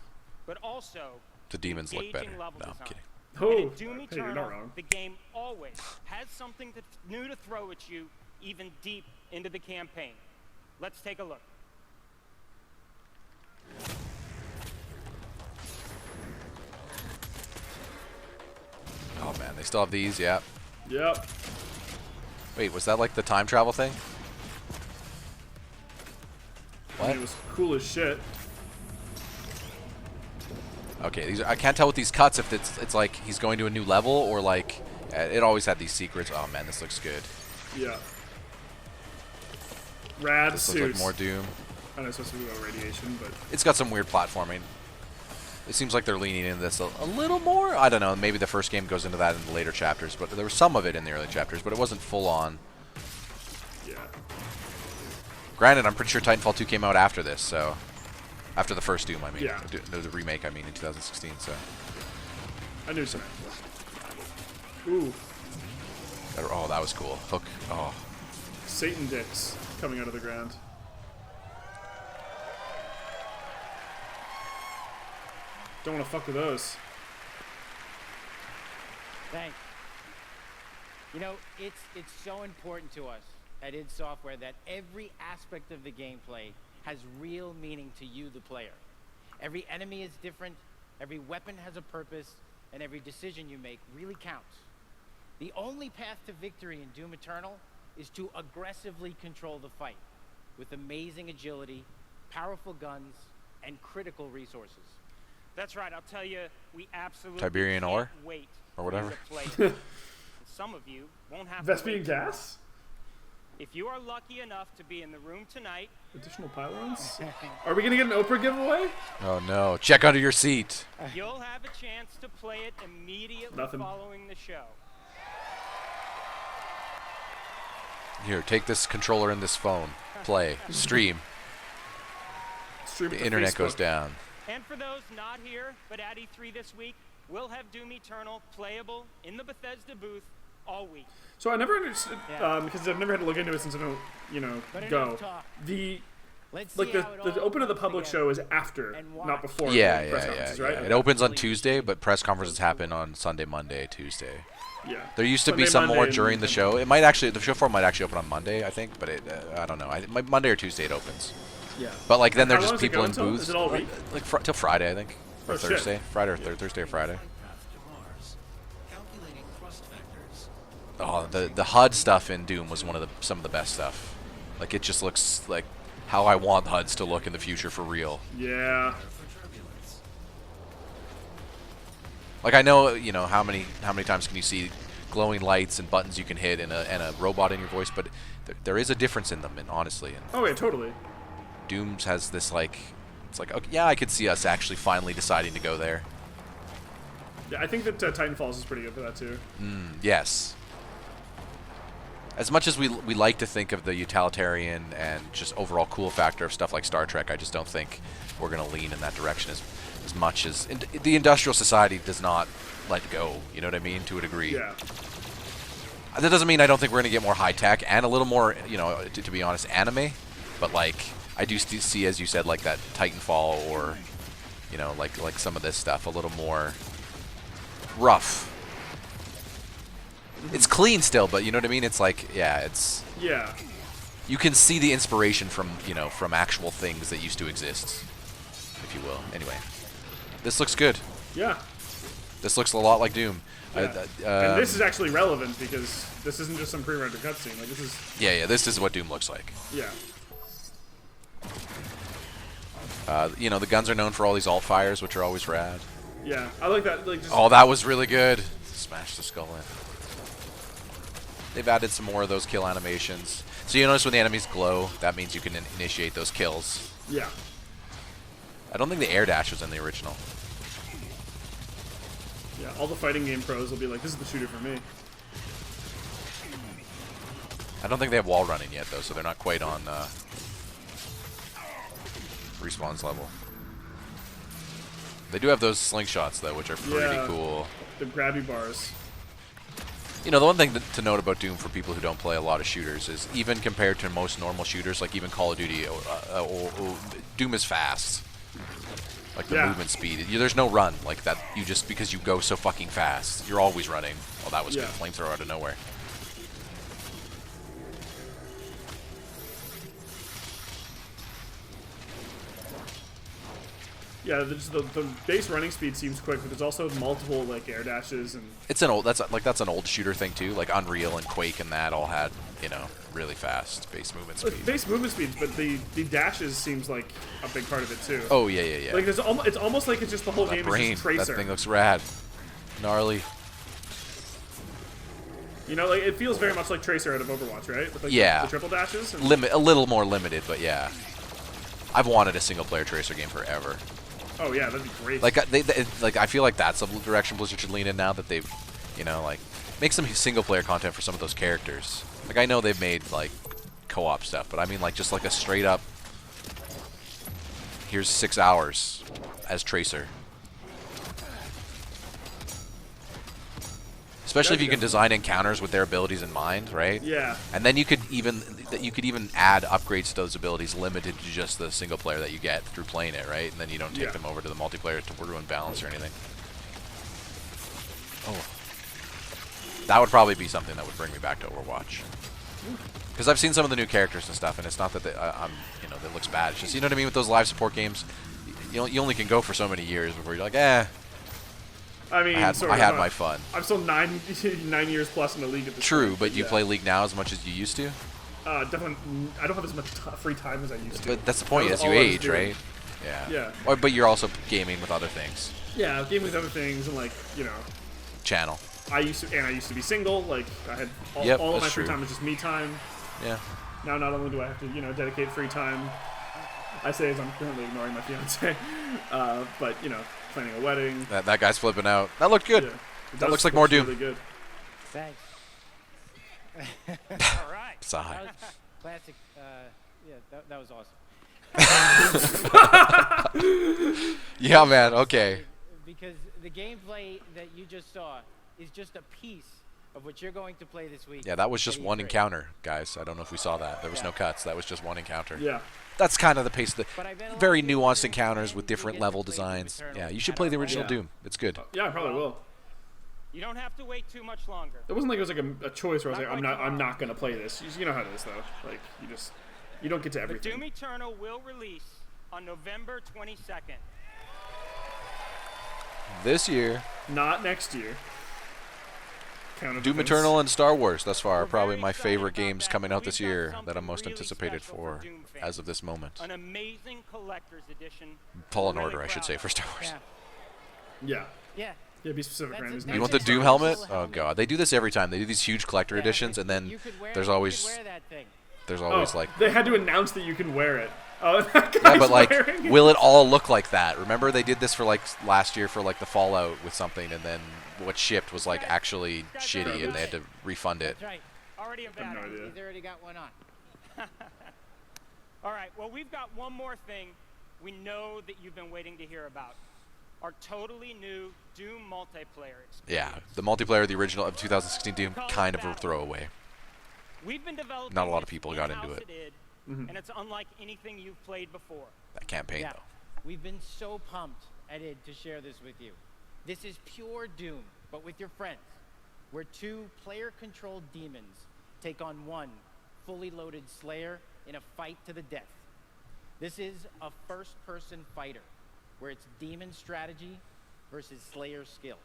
but also The demons look better. No, I'm kidding. Oh, Doom hey, Eternal, you're not wrong. the game always has something new to throw at you, even deep into the campaign. Let's take a look. They still have these, yeah. Yep. Wait, was that like the time travel thing? I mean, it was cool as shit. Okay, these I can't tell with these cuts if it's like he's going to a new level or like it always had these secrets. Oh man, this looks good. Yeah. Rad this suit. Looks like more Doom. I know it's supposed to be about radiation, but it's got some weird platforming. It seems like they're leaning into this a little more. I don't know. Maybe the first game goes into that in the later chapters, but there was some of it in the early chapters, but it wasn't full on. Yeah. Granted, I'm pretty sure Titanfall 2 came out after this, so after the first Doom, I mean. Yeah. The remake, I mean, in 2016. So. I knew something. Ooh. Oh, that was cool. Hook. Oh. Satan dicks coming out of the ground. Don't want to fuck with those. Thanks. You know, it's so important to us at id Software that every aspect of the gameplay has real meaning to you, the player. Every enemy is different, every weapon has a purpose, and every decision you make really counts. The only path to victory in Doom Eternal is to aggressively control the fight with amazing agility, powerful guns, and critical resources. That's right. I'll tell you, we absolutely Tiberian can't ore? wait Or whatever. to play it. Some of you won't have to Vespian wait gas? If you are lucky enough to be in the room tonight, additional pylons? Are we gonna get an Oprah giveaway? Oh no! Check under your seat. you'll have a chance to play it immediately following the show. Here, take this controller and this phone. Play. Stream. The internet goes down. And for those not here, but at E3 this week, we'll have Doom Eternal playable in the Bethesda booth all week. So I never understood, because I've never had to look into it since I don't, go. The open to the public show is after, not before. Yeah, press conferences, right? It opens on Tuesday, but press conferences happen on Sunday, Monday, Tuesday. Yeah. There used to be some more during the show. It might actually, the show floor might actually open on Monday, I think, but I don't know. Monday or Tuesday it opens. Yeah. But like then How there's long just does it people go in until? booths. Is it all week? Like till Friday, I think, or Oh, shit. Thursday, Friday or Thursday or Friday. Oh, the HUD stuff in Doom was some of the best stuff. Like it just looks like how I want HUDs to look in the future for real. Yeah. Like I know, how many times can you see glowing lights and buttons you can hit and a robot in your voice, but there is a difference in them, and honestly. Oh yeah, totally. Doom's has this like, it's like, okay, yeah, I could see us actually finally deciding to go there. Yeah, I think that Titanfalls is pretty good for that too. Yes. As much as we like to think of the utilitarian and just overall cool factor of stuff like Star Trek, I just don't think we're going to lean in that direction as much as the industrial society does not let go. You know what I mean? To a degree. Yeah. That doesn't mean I don't think we're going to get more high tech and a little more, to be honest, anime. But like, I do see, as you said, like that Titanfall or, like some of this stuff a little more rough. It's clean still, but you know what I mean? It's like, yeah. You can see the inspiration from, from actual things that used to exist, if you will. Anyway, this looks good. Yeah. This looks a lot like Doom. Yeah. And this is actually relevant because this isn't just some pre-rendered cutscene. Like this is. Yeah. This is what Doom looks like. Yeah. The guns are known for all these alt fires, which are always rad. Yeah, I like that. Like, oh, that was really good. Smash the skull in. They've added some more of those kill animations. So you notice when the enemies glow, that means you can initiate those kills. Yeah. I don't think the air dash was in the original. Yeah, all the fighting game pros will be like, this is the shooter for me. I don't think they have wall running yet, though, so they're not quite on Respawn's level. They do have those slingshots, though, which are pretty cool. The grabby bars. The one thing to note about Doom for people who don't play a lot of shooters is even compared to most normal shooters, like even Call of Duty, Doom is fast. Like the movement speed. There's no run like that. Because you go so fucking fast. You're always running. Well, that was good. Flamethrower out of nowhere. Yeah, the base running speed seems quick, but there's also multiple like air dashes and. It's an old that's an old shooter thing too. Like Unreal and Quake and that all had really fast base movement speed. Base movement speeds, but the dashes seems like a big part of it too. Oh yeah. Like it's almost like it's just the whole game is just Tracer. That thing looks rad, gnarly. Like it feels very much like Tracer out of Overwatch, right? With like the triple dashes. And a little more limited, but yeah. I've wanted a single-player Tracer game forever. Oh yeah, that'd be great. Like I feel like that's the direction Blizzard should lean in now that they've, like, make some single-player content for some of those characters. Like I know they've made like co-op stuff, but I mean like just like a straight-up. Here's 6 hours as Tracer. Especially if you can design encounters with their abilities in mind, right? Yeah. And then you could even add upgrades to those abilities limited to just the single player that you get through playing it, right? And then you don't take them over to the multiplayer to ruin balance or anything. Oh. That would probably be something that would bring me back to Overwatch. Because I've seen some of the new characters and stuff, and it's not that that looks bad. It's just, you know what I mean, with those live support games, you only can go for so many years before you're like, eh. I mean, I had my fun. I'm still 9 years plus in the league at this True, point, but you play League now as much as you used to? Definitely, I don't have as much free time as I used to. But that's the point, as you age, right? Yeah. But you're also gaming with other things. Yeah, gaming with other things and Channel. I used to be single. Like I had all of my free time was just me time. Yeah. Now not only do I have to dedicate free time, I say as I'm currently ignoring my fiance, but planning a wedding. That guy's flipping out. That looked good. Yeah, that looks like more Doom. Really good. Thanks. All right. Sigh. Classic. That was awesome. Yeah, man. Okay. Because the gameplay that you just saw is just a piece of what you're going to play this week. Yeah, that was just one encounter, guys. I don't know if we saw that. There was no cuts. That was just one encounter. Yeah. That's kind of the pace of the very nuanced encounters with different level designs. Yeah, you should play the original Doom. It's good. Yeah, I probably will. You don't have to wait too much longer. It wasn't like it was like a choice where I was like, I'm not gonna play this. You know how it is though. Like you don't get to everything. But Doom Eternal will release on November 22nd. This year. Not next year. Doom Eternal and Star Wars thus far are probably my favorite games coming out this year that I'm most anticipated for as of this moment. An amazing collector's edition. Fallen Order, I should say, for Star Wars. Yeah. Yeah, be specific, Brandon. You want the Doom helmet? Oh god, they do this every time. They do these huge collector editions, and then there's always like they had to announce that you can wear it. Oh, yeah, but like, will it all look like that? Remember they did this for like last year for like the Fallout with something, and then what shipped was like actually shitty, and they had to refund it. That's right. Already about it. He's already got one on. All right. Well, we've got one more thing we know that you've been waiting to hear about. Our totally new Doom multiplayer experience. Yeah, the multiplayer, the original of 2016 Doom, kind of a throwaway. We've been developing Not a lot of people got into it. And it's unlike anything you've played before. That campaign, though. We've been so pumped at id to share this with you. This is pure Doom, but with your friends, where 2 player-controlled demons take on 1 fully loaded Slayer in a fight to the death. This is a first-person fighter, where it's demon strategy versus Slayer skill.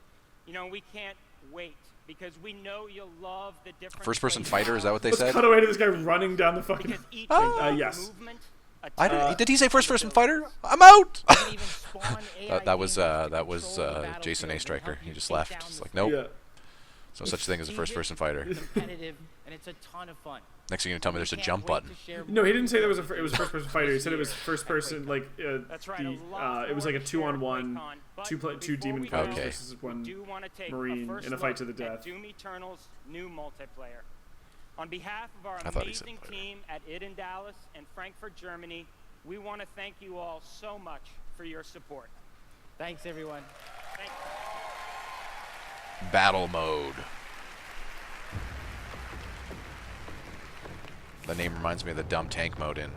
We can't wait because we know you'll love the different first-person fighter, is that what they said? Let's cut away to this guy running down the fucking... yes. Did he say first-person fighter? I'm out! that was Jason A. Striker. He just left. He's like, nope. There's no such thing as a first-person fighter. Competitive, and it's a ton of fun. Next thing you're gonna tell me there's a jump button. No, he didn't say that it was first-person fighter. He said it was first-person, like it was like a 2-on-1, two demon players versus 1 Marine in a fight to the death. Doom Eternal's new multiplayer. On behalf of our amazing team at id in Dallas and Frankfurt, Germany, we want to thank you all so much for your support. Thanks, everyone. Thank you. Battle mode. The name reminds me of the dumb tank mode in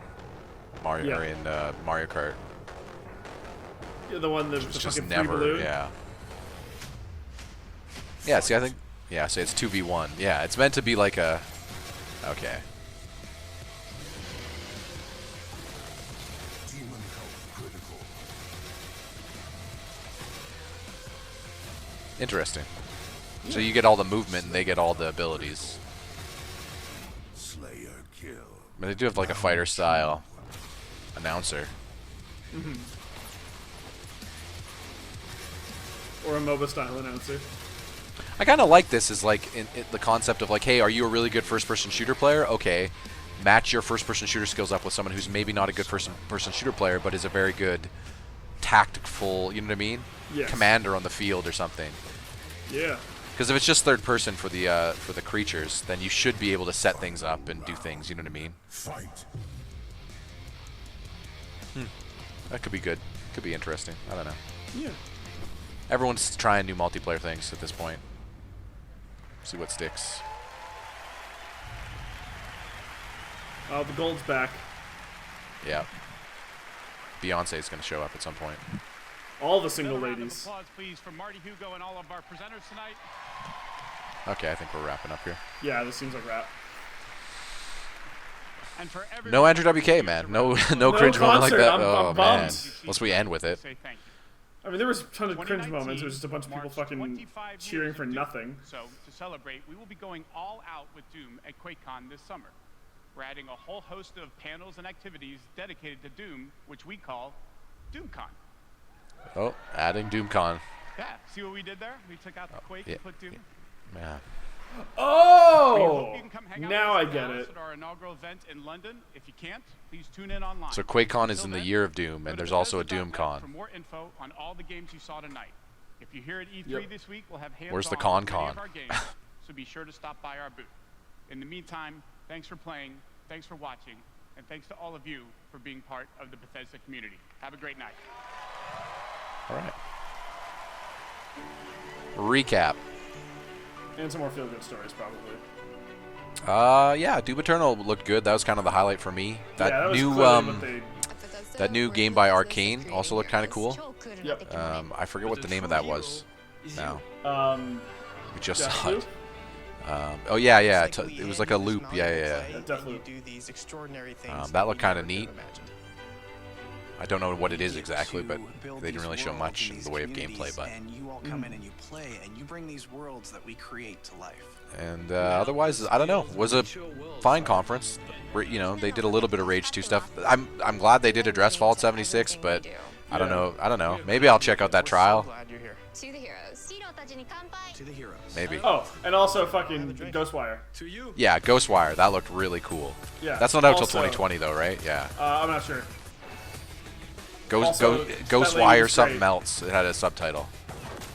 Mario or in Mario Kart. Yeah, the one that was just never. Yeah. Yeah. See, I think. Yeah. So it's 2v1. Yeah, it's meant to be like a. Okay. Interesting. So you get all the movement and they get all the abilities. Slayer kill. But they do have like a fighter style announcer. Mm-hmm. Or a MOBA style announcer. I kind of like this as like in the concept of like, hey, are you a really good first-person shooter player? Okay, match your first-person shooter skills up with someone who's maybe not a good first-person shooter player, but is a very good tactful, you know what I mean? Yes. Commander on the field or something. Yeah. Because if it's just third person for the creatures, then you should be able to set things up and do things. You know what I mean? Fight. That could be good. Could be interesting. I don't know. Yeah. Everyone's trying new multiplayer things at this point. See what sticks. Oh, the gold's back. Yeah. Beyonce's going to show up at some point. All the single ladies. Applause, please, for Marty Hugo and all of our presenters tonight. Okay, I think we're wrapping up here. Yeah, this seems like rap. And for No Andrew WK, man. No cringe moment like concert. that. I'm man. bummed. Unless we end with it. I mean, there was tons of cringe moments. It was just a bunch of people fucking cheering for nothing. So, to celebrate, we will be going all out with Doom at QuakeCon this summer. We're adding a whole host of panels and activities dedicated to Doom, which we call DoomCon. Oh, adding DoomCon. Yeah, see what we did there? We took out the Quake and put Doom. Yeah. Oh! Now I get it. At our inaugural event in London. If you can't, please tune in online. So QuakeCon is in the year of Doom, and there's also a DoomCon. For more info on all the games you saw tonight. If you're here at E3 this week, we'll have hands-on Where's the on many con? of our games, so be sure to stop by our booth. In the meantime, thanks for playing, thanks for watching, and thanks to all of you for being part of the Bethesda community. Have a great night. All right. Recap. And some more feel-good stories, probably. Yeah, Doom Eternal looked good. That was kind of the highlight for me. That, yeah, that was new that new game by Arcane also looked kind of cool. Yep. I forget what the name of that was now. We just saw it. Oh yeah, yeah. It was like a loop. Yeah. That looked kind of neat. I don't know what it is exactly, but they didn't really show much in the way of gameplay. But and you all come in and you play and you bring these worlds that we create to life. And otherwise, I don't know. It was a fine conference. You know, they did a little bit of Rage 2 stuff. I'm glad they did address Fallout 76, but I don't know. Maybe I'll check out that trial. To the heroes. To the heroes. Maybe. Oh, and also fucking Ghostwire. To you. Yeah, Ghostwire. That looked really cool. Yeah. That's not out till also, 2020 though, right? Yeah. I'm not sure. Ghostwire something else. It had a subtitle.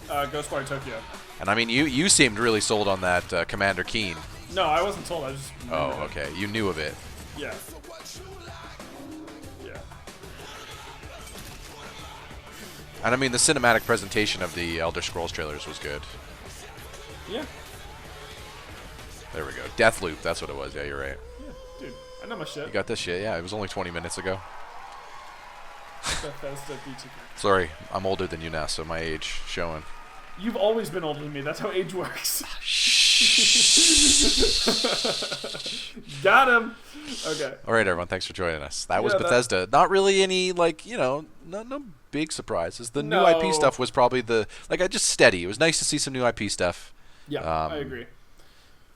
Ghostwire Tokyo. And I mean, you seemed really sold on that Commander Keen. No, I wasn't told. I just. Oh, okay. You knew of it. Yeah. Yeah. And I mean, the cinematic presentation of the Elder Scrolls trailers was good. Yeah. There we go. Deathloop. That's what it was. Yeah, you're right. Yeah, dude. I know my shit. You got this shit. Yeah, it was only 20 minutes ago. Bethesda BTK. Sorry, I'm older than you now, so my age showing. You've always been older than me. That's how age works. Got him. Okay. All right, everyone. Thanks for joining us. That was Bethesda. Not really any, like, you know, no big surprises. The new IP stuff was probably just steady. It was nice to see some new IP stuff. Yeah, I agree.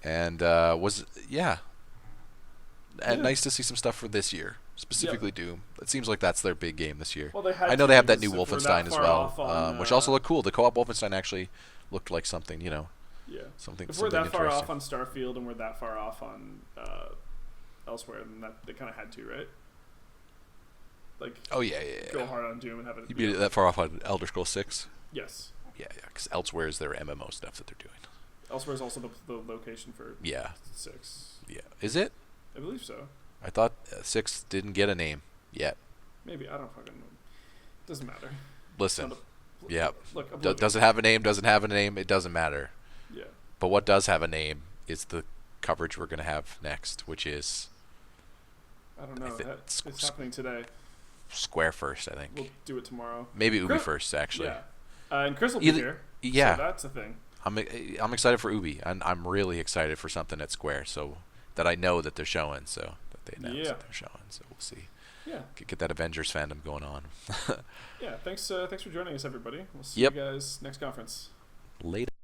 And nice to see some stuff for this year. Specifically Doom. It seems like that's their big game this year. Well, they I know they have that new Wolfenstein as well, which also looked cool. The co-op Wolfenstein actually looked like something, you know. Yeah. Something. If we're that far off on Starfield and we're that far off on elsewhere, then that they kind of had to, right? Like. Oh yeah. Go hard on Doom and have it. You'd be that far off on Elder Scrolls 6. Yes. Yeah. Because Elsewhere is their MMO stuff that they're doing. Elsewhere is also the location for 6. Yeah. Is it? I believe so. I thought 6 didn't get a name yet. Maybe. I don't fucking know. Doesn't matter. Listen. Yeah. Look, does it have a name? Doesn't have a name? It doesn't matter. Yeah. But what does have a name is the coverage we're going to have next, which is... I don't know. It's happening today. Square first, I think. We'll do it tomorrow. Maybe Ubi first, actually. Yeah. And Chris will be here. Yeah. So that's a thing. I'm excited for Ubi. And I'm really excited for something at Square, so that I know that they're showing, so... They announced that they're showing, so we'll see. Yeah. Get that Avengers fandom going on. Yeah, thanks for joining us, everybody. We'll see you guys next conference. Later.